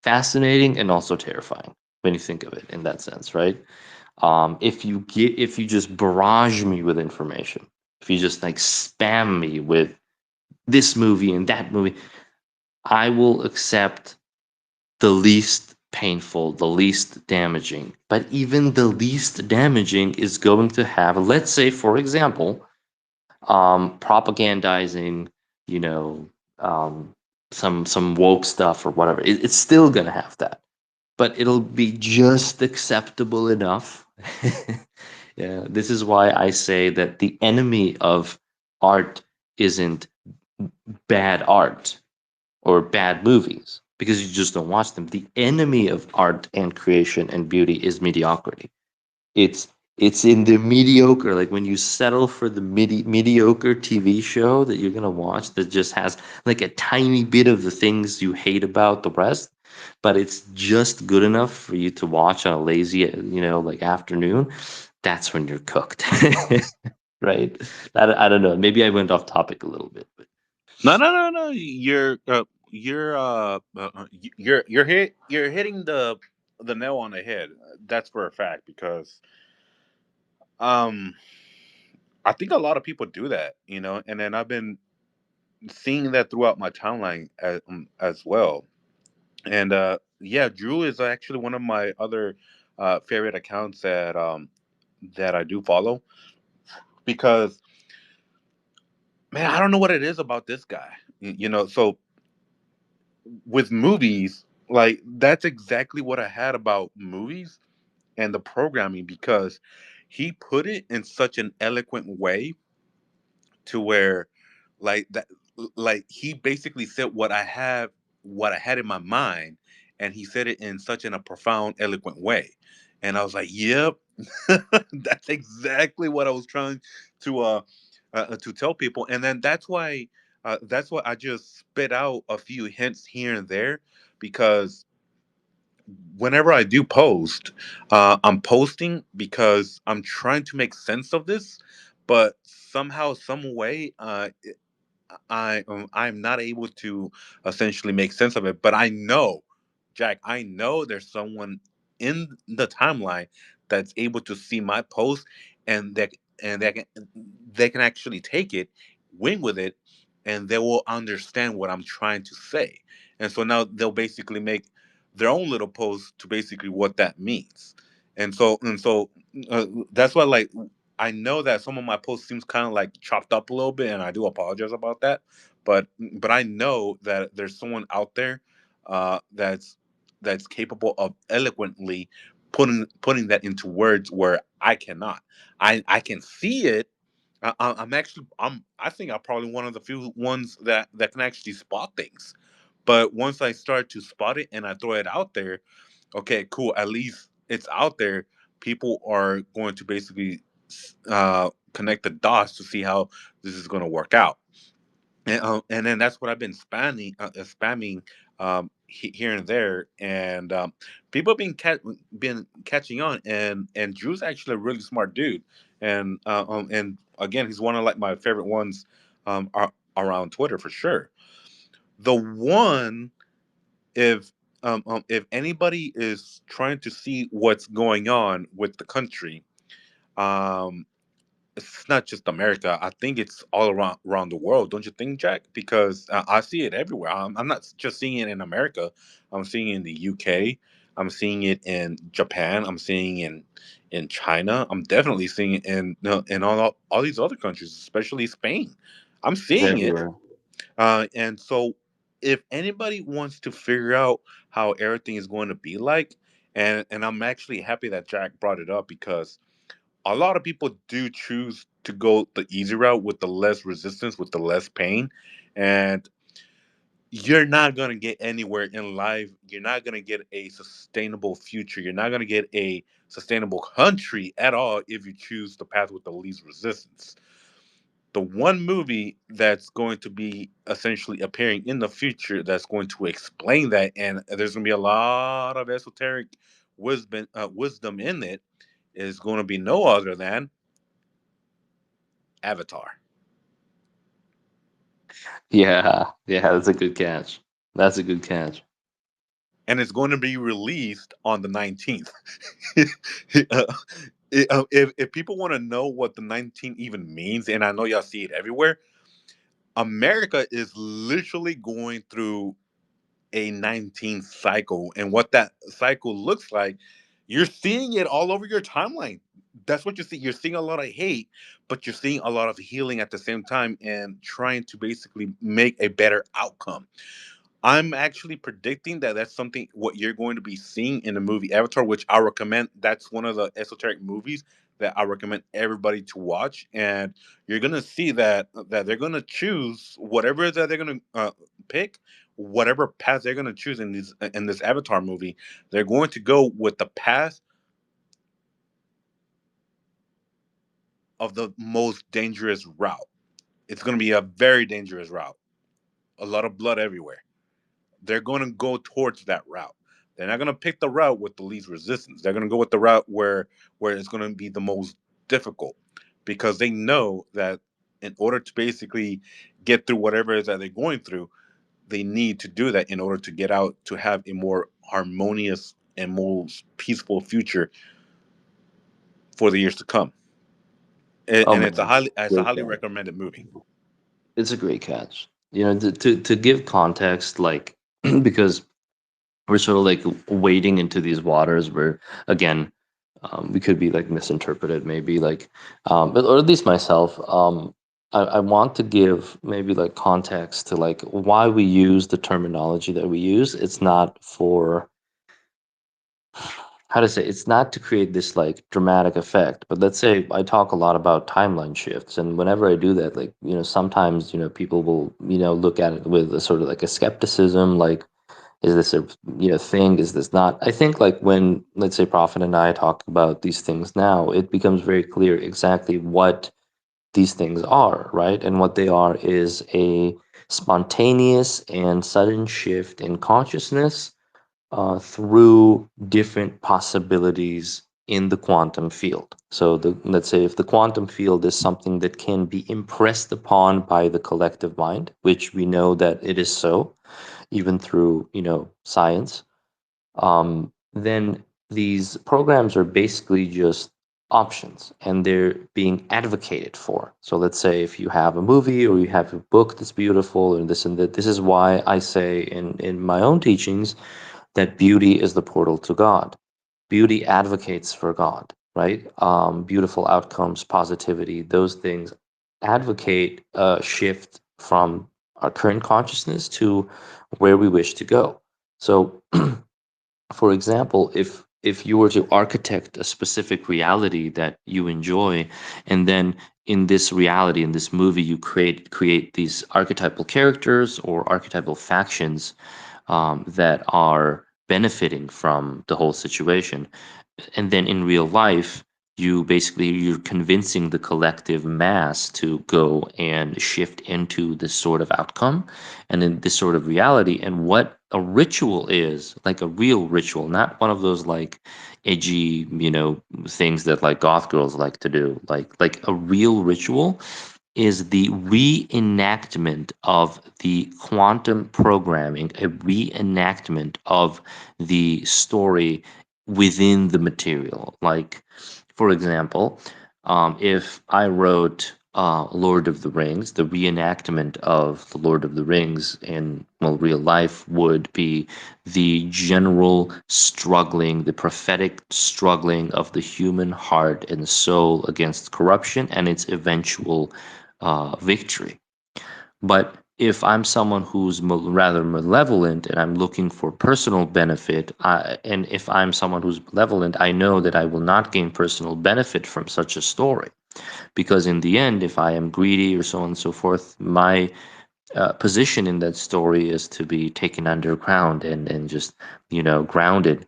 C: fascinating and also terrifying when you think of it in that sense, right? If you just barrage me with information, if you just like spam me with this movie and that movie, I will accept the least painful, the least damaging. But even the least damaging is going to have, let's say, for example, propagandizing, you know, um, some woke stuff or whatever. It's still gonna have that, but it'll be just acceptable enough. Yeah, this is why I say that the enemy of art isn't bad art or bad movies because you just don't watch them. The enemy of art and creation and beauty is mediocrity. It's it's in the mediocre, like when you settle for the mediocre TV show that you're gonna watch that just has like a tiny bit of the things you hate about the rest, but it's just good enough for you to watch on a lazy, like afternoon. That's when you're cooked, right? I don't know. Maybe I went off topic a little bit, but
B: No, no, no, no. You're hitting the nail on the head. That's for a fact because um I think a lot of people do that, and then I've been seeing that throughout my timeline as well. And yeah, Drew is actually one of my other favorite accounts that I do follow because man, I don't know what it is about this guy. So with movies, like that's exactly what I had about movies and the programming because he put it in such an eloquent way to where like that like he basically said what I had in my mind, and he said it in such a profound eloquent way, and I was like, yep. That's exactly what I was trying to tell people, and then that's why I just spit out a few hints here and there because whenever I do post, I'm posting because I'm trying to make sense of this, but somehow, some way, I'm not able to essentially make sense of it. But I know, Jack, I know there's someone in the timeline that's able to see my post and they can actually take it, wing with it, and they will understand what I'm trying to say. And so now they'll basically make their own little post to basically what that means. And so that's why like I know that some of my posts seems kind of like chopped up a little bit, and I do apologize about that. But I know that there's someone out there that's capable of eloquently putting that into words where I cannot. I can see it. I think I'm probably one of the few ones that can actually spot things. But once I start to spot it and I throw it out there, okay, cool. At least it's out there. People are going to basically connect the dots to see how this is going to work out. And then that's what I've been spamming here and there, and people have been catching on. And Drew's actually a really smart dude, and again, he's one of like my favorite ones around Twitter for sure. The one if anybody is trying to see what's going on with the country, um, it's not just America. I think it's all around the world. Don't you think, Jack? Because I see it everywhere. I'm not just seeing it in America. I'm seeing it in the UK. I'm seeing it in Japan. I'm seeing it in China. I'm definitely seeing it in all these other countries, especially Spain. I'm
C: it's
B: seeing it.
C: everywhere.
B: And so, if anybody wants to figure out how everything is going to be like, and I'm actually happy that Jack brought it up because a lot of people do choose to go the easy route with the less resistance, with the less pain, and you're not going to get anywhere in life. You're not going to get a sustainable future. You're not going to get a sustainable country at all if you choose the path with the least resistance. The one movie that's going to be essentially appearing in the future that's going to explain that, and there's going to be a lot of esoteric wisdom in it, is going to be no other than Avatar.
C: Yeah, yeah, that's a good catch. That's a good catch.
B: And it's going to be released on the 19th. uh, if people want to know what the 19th even means, and I know y'all see it everywhere, America is literally going through a 19th cycle. And what that cycle looks like, you're seeing it all over your timeline. That's what you see. You're seeing a lot of hate, but you're seeing a lot of healing at the same time and trying to basically make a better outcome. I'm actually predicting that that's something what you're going to be seeing in the movie Avatar, which I recommend. That's one of the esoteric movies that I recommend everybody to watch, and you're gonna see that they're gonna choose whatever that they're gonna pick, whatever path they're gonna choose in this Avatar movie. They're going to go with the path of the most dangerous route. It's gonna be a very dangerous route. A lot of blood everywhere. They're going to go towards that route. They're not going to pick the route with the least resistance. They're going to go with the route where it's going to be the most difficult, because they know that in order to basically get through whatever it is that they're going through, they need to do that in order to get out to have a more harmonious and more peaceful future for the years to come.
C: Oh
B: And
C: man,
B: it's a
C: great
B: highly
C: catch.
B: recommended movie.
C: It's a great catch. You know, to give context, like because we're sort of like wading into these waters where, again, we could be like misinterpreted, maybe like, but or at least myself. I want to give maybe like context to like why we use the terminology that we use. It's not for how to say, it's not to create this like dramatic effect, but let's say I talk a lot about timeline shifts, and whenever I do that, like, you know, sometimes, you know, people will, you know, look at it with a sort of like a skepticism, like, is this a, you know, thing, is this not? I think like when, let's say, Prophet and I talk about these things now, it becomes very clear exactly what these things are, right? And what they are is a spontaneous and sudden shift in consciousness through different possibilities in the quantum field. So, let's say if the quantum field is something that can be impressed upon by the collective mind, which we know that it is so, even through, you know, science, then these programs are basically just options, and they're being advocated for. So let's say if you have a movie or you have a book that's beautiful and this and that, this is why I say in my own teachings that beauty is the portal to God. Beauty advocates for God, right? Beautiful outcomes, positivity, those things advocate a shift from our current consciousness to where we wish to go. So, for example, if you were to architect a specific reality that you enjoy, and then in this reality, in this movie, you create these archetypal characters or archetypal factions that are benefiting from the whole situation, and then in real life you're convincing the collective mass to go and shift into this sort of outcome and in this sort of reality. And what a ritual is, like a real ritual, not one of those like edgy, you know, things that like goth girls like to do, like a real ritual is the reenactment of the quantum programming, a reenactment of the story within the material. Like, for example, if I wrote Lord of the Rings, the reenactment of the Lord of the Rings in, well, real life would be the general struggling, the prophetic struggling of the human heart and soul against corruption and its eventual victory. But if I'm someone who's rather malevolent and I'm looking for personal benefit, and if I'm someone who's malevolent, I know that I will not gain personal benefit from such a story. Because in the end, if I am greedy or so on and so forth, my position in that story is to be taken underground and just grounded.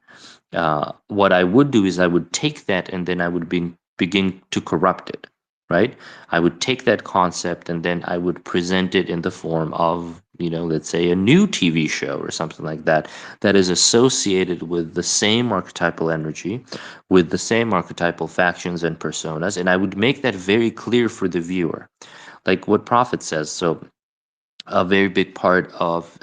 C: What I would do is I would take that and then I would begin to corrupt it, right? I would take that concept and then I would present it in the form of, let's say a new TV show or something like that, that is associated with the same archetypal energy, with the same archetypal factions and personas, and I would make that very clear for the viewer, like what Prophet says. So a very big part of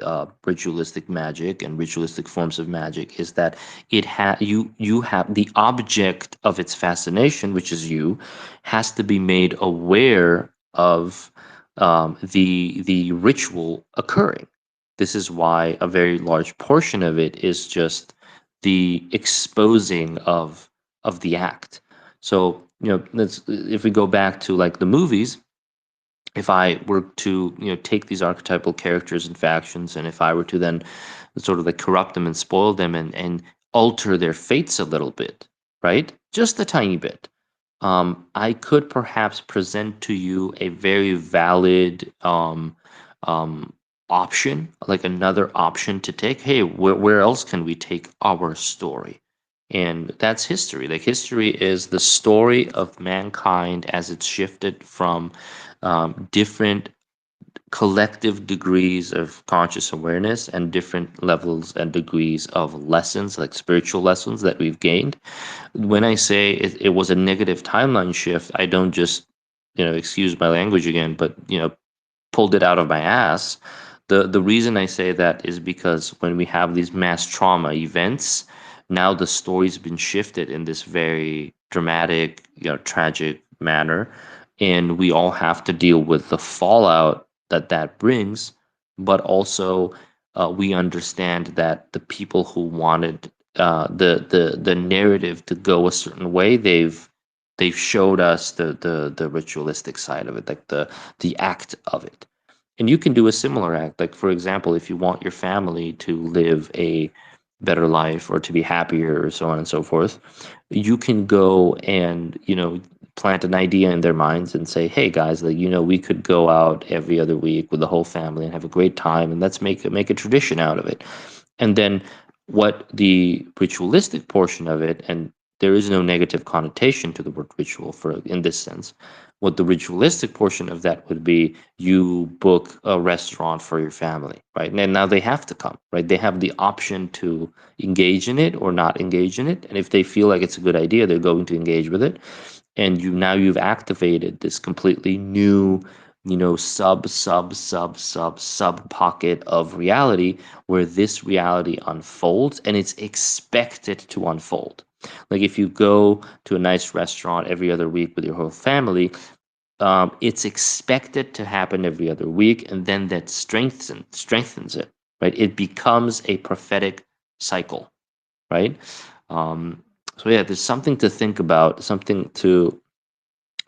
C: ritualistic magic and ritualistic forms of magic is that you have the object of its fascination, which is you, has to be made aware of the ritual occurring. This is why a very large portion of it is just the exposing of the act. So let's, if we go back to like the movies, if I were to take these archetypal characters and factions, and if I were to then sort of like corrupt them and spoil them and alter their fates a little bit, right? Just a tiny bit. I could perhaps present to you a very valid um, option, like another option to take. Hey, where else can we take our story? And that's history. Like history is the story of mankind as it's shifted from different collective degrees of conscious awareness and different levels and degrees of lessons, like spiritual lessons that we've gained. When I say it was a negative timeline shift, I don't just, excuse my language again, but, pulled it out of my ass. The reason I say that is because when we have these mass trauma events, now the story's been shifted in this very dramatic, tragic manner, and we all have to deal with the fallout that that brings. But also, we understand that the people who wanted the narrative to go a certain way, they've showed us the ritualistic side of it, like the act of it. And you can do a similar act. Like, for example, if you want your family to live a better life or to be happier or so on and so forth, you can go and, plant an idea in their minds and say, hey guys, like, we could go out every other week with the whole family and have a great time, and let's make a tradition out of it. And then what the ritualistic portion of it, and there is no negative connotation to the word ritual for in this sense, what the ritualistic portion of that would be, you book a restaurant for your family, right? And now they have to come, right? They have the option to engage in it or not engage in it. And if they feel like it's a good idea, they're going to engage with it. And you've activated this completely new, sub pocket of reality where this reality unfolds, and it's expected to unfold. Like if you go to a nice restaurant every other week with your whole family, it's expected to happen every other week, and then that strengthens it, right? It becomes a prophetic cycle, right? Um, so yeah, there's something to think about, something to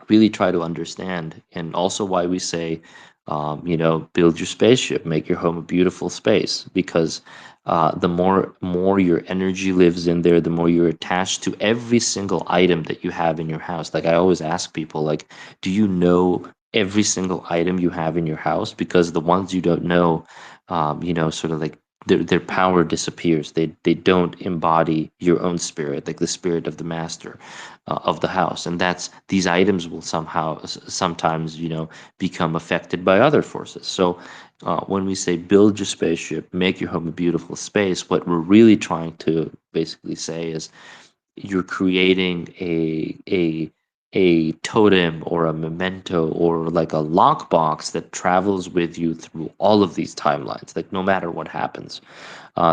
C: really try to understand, and also why we say, build your spaceship, make your home a beautiful space, because the more your energy lives in there, the more you're attached to every single item that you have in your house. Like I always ask people, like, do you know every single item you have in your house? Because the ones you don't know, sort of like their power disappears. They don't embody your own spirit, like the spirit of the master of the house, and that's these items will sometimes become affected by other forces. So when we say build your spaceship, make your home a beautiful space, what we're really trying to basically say is you're creating a totem or a memento or like a lockbox that travels with you through all of these timelines, like no matter what happens.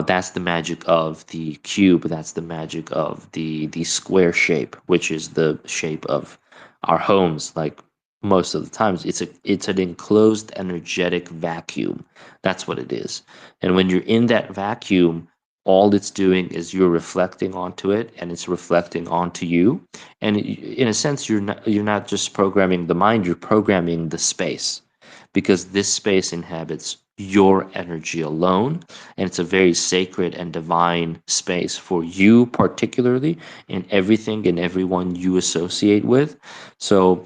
C: That's the magic of the cube. That's the magic of the square shape, which is the shape of our homes. Like most of the times, it's an enclosed energetic vacuum. That's what it is. And when you're in that vacuum, all it's doing is you're reflecting onto it, and it's reflecting onto you. And in a sense, you're not just programming the mind, you're programming the space, because this space inhabits your energy alone, and it's a very sacred and divine space for you particularly, and everything and everyone you associate with. So,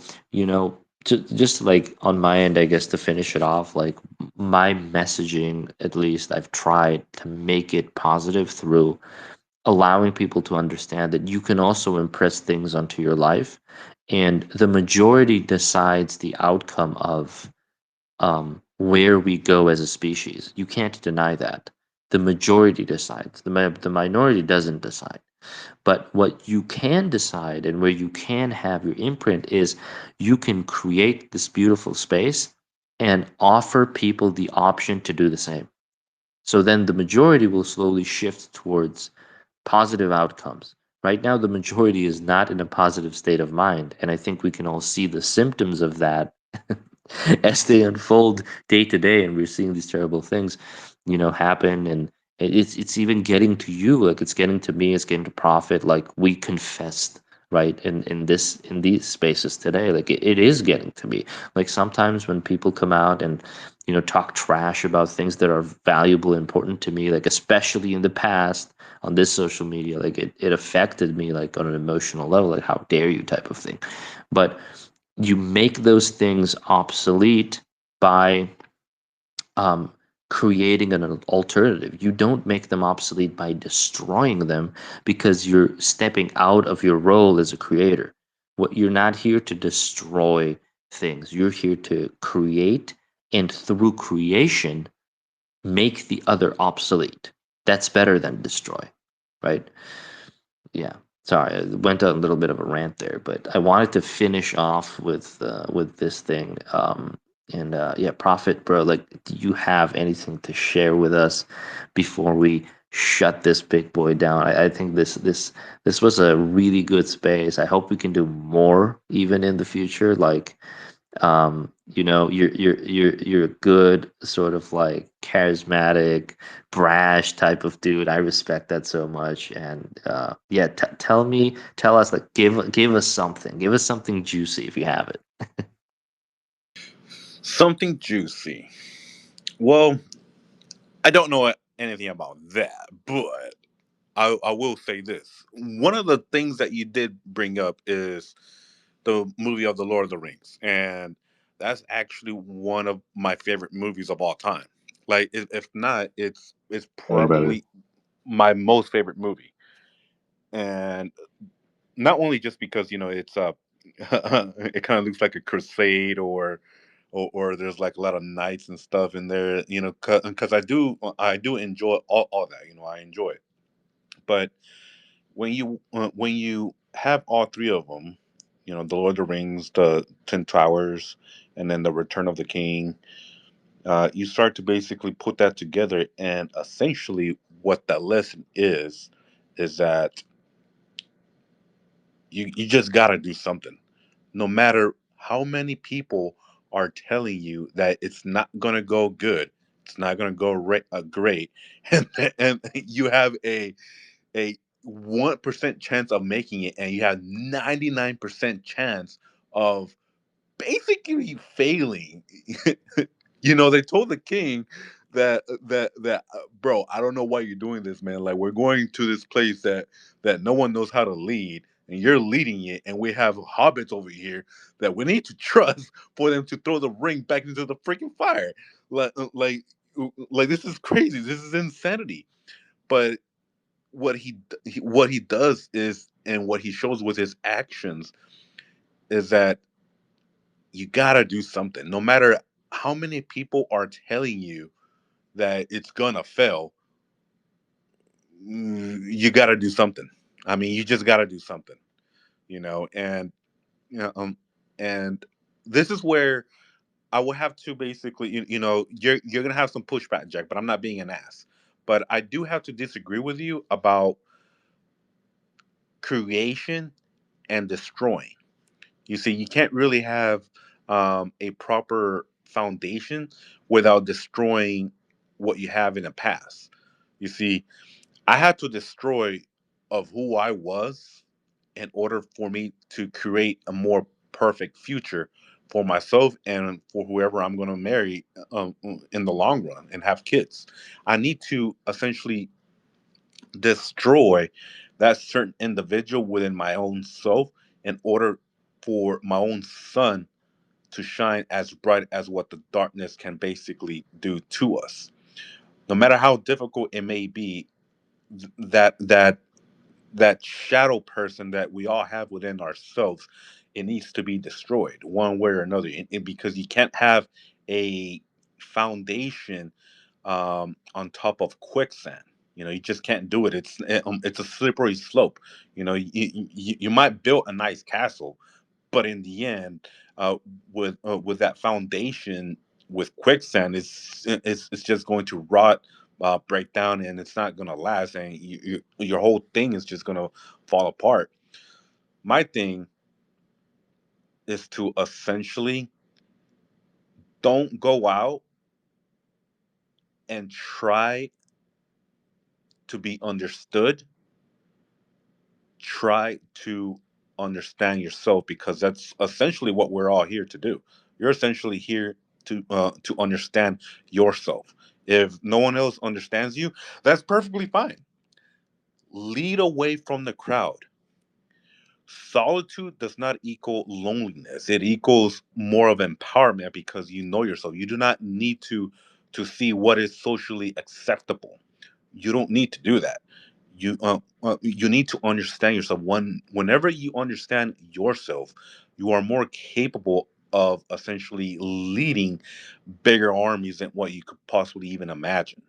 C: just like on my end, I guess to finish it off, like my messaging, at least I've tried to make it positive through allowing people to understand that you can also impress things onto your life, and the majority decides the outcome of where we go as a species. You can't deny that. The majority decides. The minority doesn't decide. But what you can decide and where you can have your imprint is you can create this beautiful space and offer people the option to do the same. So then the majority will slowly shift towards positive outcomes. Right now, the majority is not in a positive state of mind. And I think we can all see the symptoms of that as they unfold day to day. And we're seeing these terrible things, happen. And it's even getting to you, like it's getting to me, it's getting to Prophet. Like we confessed, right? In these spaces today, like it is getting to me. Like sometimes when people come out and, talk trash about things that are valuable, important to me, like especially in the past, on this social media, like it affected me like on an emotional level, like how dare you type of thing. But you make those things obsolete by um, creating an alternative. You don't make them obsolete by destroying them, because you're stepping out of your role as a creator. What you're not here to destroy things. You're here to create, and through creation, make the other obsolete. That's better than destroy, right? Yeah. Sorry, I went on a little bit of a rant there, but I wanted to finish off with this thing. And yeah, Prophet, bro, like, do you have anything to share with us before we shut this big boy down? I think this was a really good space. I hope we can do more even in the future. Like, you're a good sort of like charismatic, brash type of dude. I respect that so much. And yeah, tell us, like, give us something juicy if you have it.
B: Something juicy. Well, I don't know anything about that, but I will say this. One of the things that you did bring up is the movie of the Lord of the Rings, and that's actually one of my favorite movies of all time. Like, if not, it's
C: Hey, brother.
B: probably my most favorite movie, and not only just because it's it kind of looks like a crusade, or there's like a lot of knights and stuff in there, because I do enjoy all that, I enjoy it. But when you have all three of them, the Lord of the Rings, the Ten Towers, and then the Return of the King, you start to basically put that together, and essentially what that lesson is that you just got to do something, no matter how many people are telling you that it's not going to go good, it's not going to go great, and you have a 1% chance of making it, and you have 99% chance of basically failing. They told the king that bro, I don't know why you're doing this, man. Like, we're going to this place that no one knows how to lead, and you're leading it, and we have hobbits over here that we need to trust for them to throw the ring back into the freaking fire. Like, this is crazy. This is insanity. But what he does is, and what he shows with his actions, is that you gotta do something, no matter how many people are telling you that it's gonna fail. You gotta do something. I mean, you just gotta do something, and you know, um, and this is where I will have to basically, you're gonna have some pushback, Jack, but I'm not being an ass. But I do have to disagree with you about creation and destroying. You see, you can't really have a proper foundation without destroying what you have in the past. You see, I had to destroy of who I was in order for me to create a more perfect future for myself and for whoever I'm going to marry, in the long run, and have kids. I need to essentially destroy that certain individual within my own self in order for my own son to shine as bright as what the darkness can basically do to us. No matter how difficult it may be, that that shadow person that we all have within ourselves, it needs to be destroyed one way or another. Because you can't have a foundation on top of quicksand. You just can't do it. It's a slippery slope. You might build a nice castle, but in the end, uh, with that foundation with quicksand, it's just going to rot, break down, and it's not going to last, and your whole thing is just going to fall apart. My thing is to essentially don't go out and try to be understood. Try to understand yourself, because that's essentially what we're all here to do. You're essentially here to understand yourself. If no one else understands you, that's perfectly fine. Lead away from the crowd. Solitude does not equal loneliness. It equals more of empowerment, because you know yourself. You do not need to see what is socially acceptable. You don't need to do that. You need to understand yourself. Whenever you understand yourself, you are more capable of essentially leading bigger armies than what you could possibly even imagine.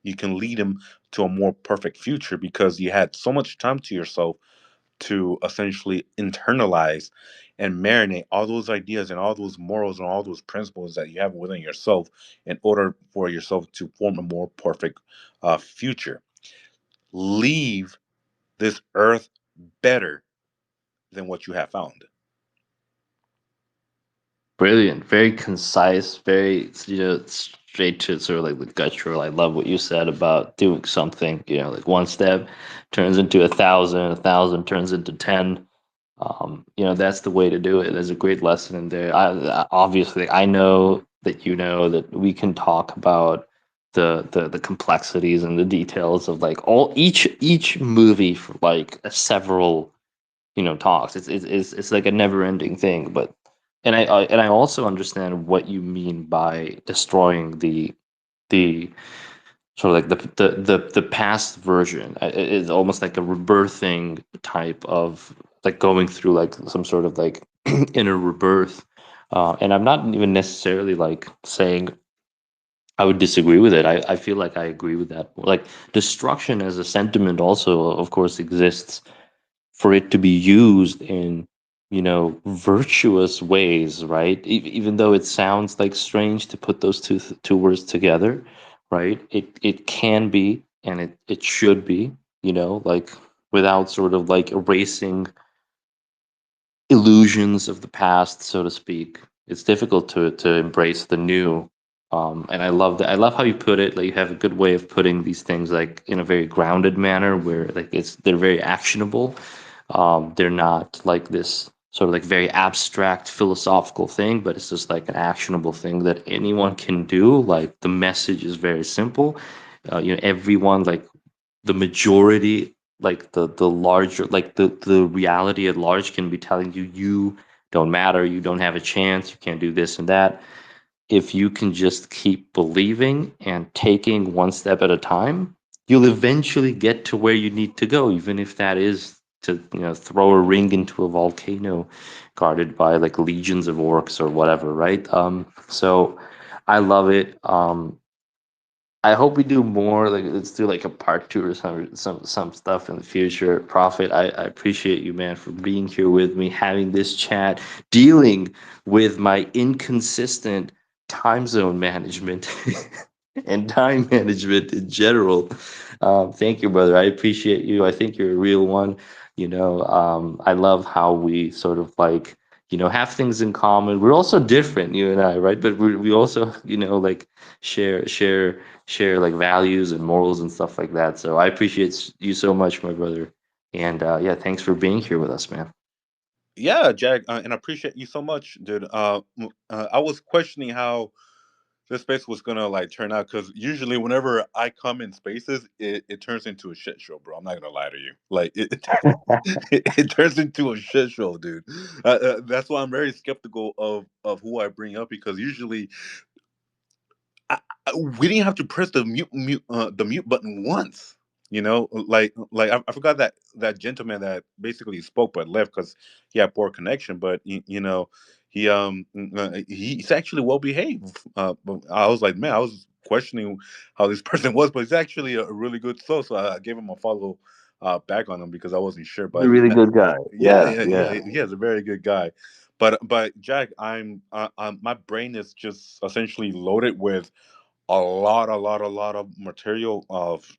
B: You can lead them to a more perfect future, because you had so much time to yourself to essentially internalize and marinate all those ideas and all those morals and all those principles that you have within yourself, in order for yourself to form a more perfect future. Leave this earth better than what you have found.
C: Brilliant, very concise, very straight to sort of like the guttural. I love what you said about doing something. Like one step turns into 1,000, 1,000 turns into 10. That's the way to do it. There's a great lesson in there. Obviously, I know that that we can talk about the complexities and the details of like all each movie for like several talks. It's like a never ending thing. But and I also understand what you mean by destroying the sort of like the past version. It's almost like a rebirthing type of like going through like some sort of like inner rebirth. And I'm not even necessarily like saying I would disagree with it. I feel like I agree with that. Like destruction as a sentiment also, of course, exists for it to be used in virtuous ways, right? Even though it sounds like strange to put those two words together, right? It can be, and it should be, like without sort of like erasing illusions of the past, so to speak. It's difficult to embrace the new. And I love that. I love how you put it. Like you have a good way of putting these things like in a very grounded manner, where like they're very actionable. They're not like this sort of like very abstract philosophical thing, but it's just like an actionable thing that anyone can do. Like the message is very simple. Everyone, like the majority, like the larger, like the reality at large can be telling you you don't matter, you don't have a chance, you can't do this and that. If you can just keep believing and taking one step at a time, you'll eventually get to where you need to go, even if that is to throw a ring into a volcano guarded by like legions of orcs or whatever, right? So I love it. I hope we do more. Like let's do like a part two or some stuff in the future. Prophet, I appreciate you, man, for being here with me, having this chat, dealing with my inconsistent time zone management and time management in general. Thank you, brother. I appreciate you. I think you're a real one. I love how we sort of like have things in common. We're also different, you and I, right? But we also like share like values and morals and stuff like that. So I appreciate you so much, my brother. And yeah, thanks for being here with us, man.
B: Yeah, Jack, and I appreciate you so much, dude. I was questioning how this space was gonna like turn out, because usually whenever I come in spaces, it turns into a shit show, bro. I'm not gonna lie to you. Like it turns into a shit show, dude. That's why I'm very skeptical of who I bring up, because usually we didn't have to press the mute button once. I forgot that gentleman that basically spoke but left because he had poor connection. But he's actually well behaved. But I was like, man, I was questioning how this person was, but he's actually a really good soul. So I gave him a follow back on him because I wasn't sure.
C: He's a
B: But
C: really good guy.
B: yeah,
C: Yeah,
B: yeah,
C: yeah.
B: yeah, he is a very good guy. But Jack, my brain is just essentially loaded with a lot of material of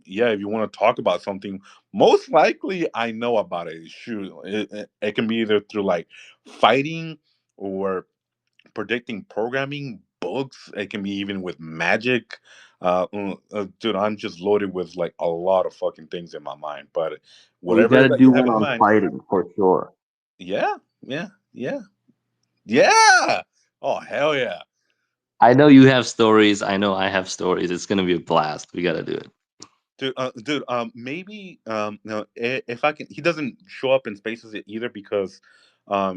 B: yeah. If you want to talk about something, most likely I know about it. Shoot, it can be either through like fighting or predicting programming books. It can be even with magic. Dude, I'm just loaded with like a lot of fucking things in my mind. But
C: We
B: whatever
C: got to
B: that you
C: do
B: have
C: one
B: in
C: on
B: mind,
C: fighting for sure.
B: yeah, yeah, yeah, yeah. Oh hell yeah.
C: I know you have stories. I know I have stories. It's gonna be a blast. We got to do it.
B: Dude, maybe, no, if I can, he doesn't show up in spaces either because,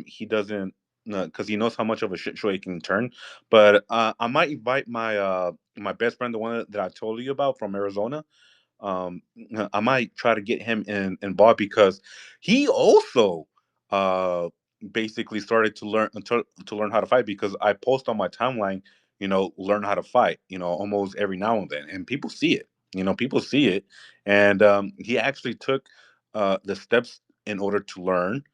B: he doesn't, because he knows how much of a shit show he can turn. But I might invite my best friend, the one that I told you about from Arizona. um I might try to get him involved because he also uh basically started to learn how to fight, because I post on my timeline, learn how to fight, almost every now and then, and people see it. People see it. And he actually took the steps in order to learn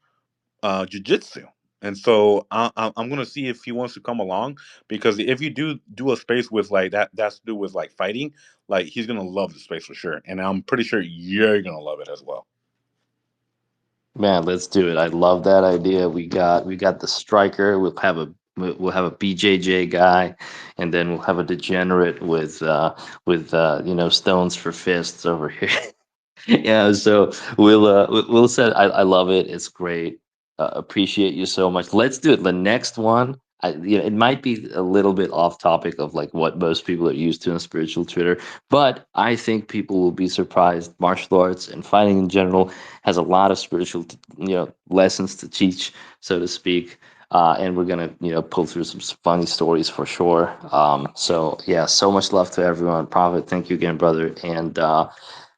B: jujitsu. And so I'm gonna see if he wants to come along, because if you do a space with like that's to do with like fighting, like he's gonna love the space for sure, and I'm pretty sure you're gonna love it as well.
C: Man, let's do it. I love that idea. We got the striker. We'll have a BJJ guy, and then we'll have a degenerate with stones for fists over here. Yeah, so we'll set. I love it. It's great. Appreciate you so much. Let's do it. The next one, it might be a little bit off topic of like what most people are used to in spiritual Twitter, but I think people will be surprised. Martial arts and fighting in general has a lot of spiritual, lessons to teach, so to speak. And we're gonna, pull through some funny stories for sure. So yeah, so much love to everyone. Prophet, thank you again, brother, and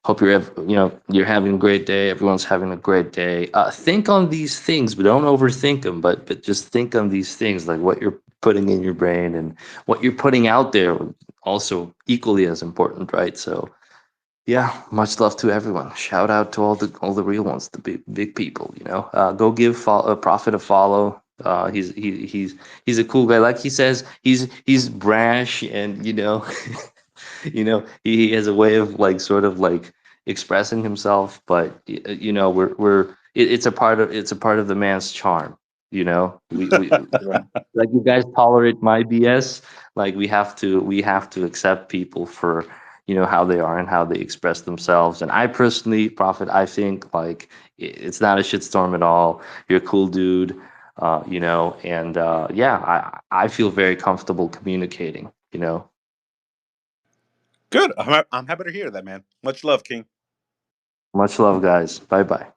C: hope you're having a great day. Everyone's having a great day. Think on these things, but don't overthink them. But just think on these things, like what you're putting in your brain and what you're putting out there. Also equally as important, right? So yeah, much love to everyone. Shout out to all the real ones, the big people. Go give a prophet a follow. He's a cool guy. Like he says, he's brash and he has a way of like sort of like expressing himself, but it's a part of the man's charm. We like you guys tolerate my BS. Like we have to accept people for how they are and how they express themselves. And I personally, Prophet, I think like it's not a shitstorm at all. You're a cool dude. And yeah, I feel very comfortable communicating.
B: Good. I'm happy to hear that, man. Much love, King.
C: Much love, guys. Bye bye.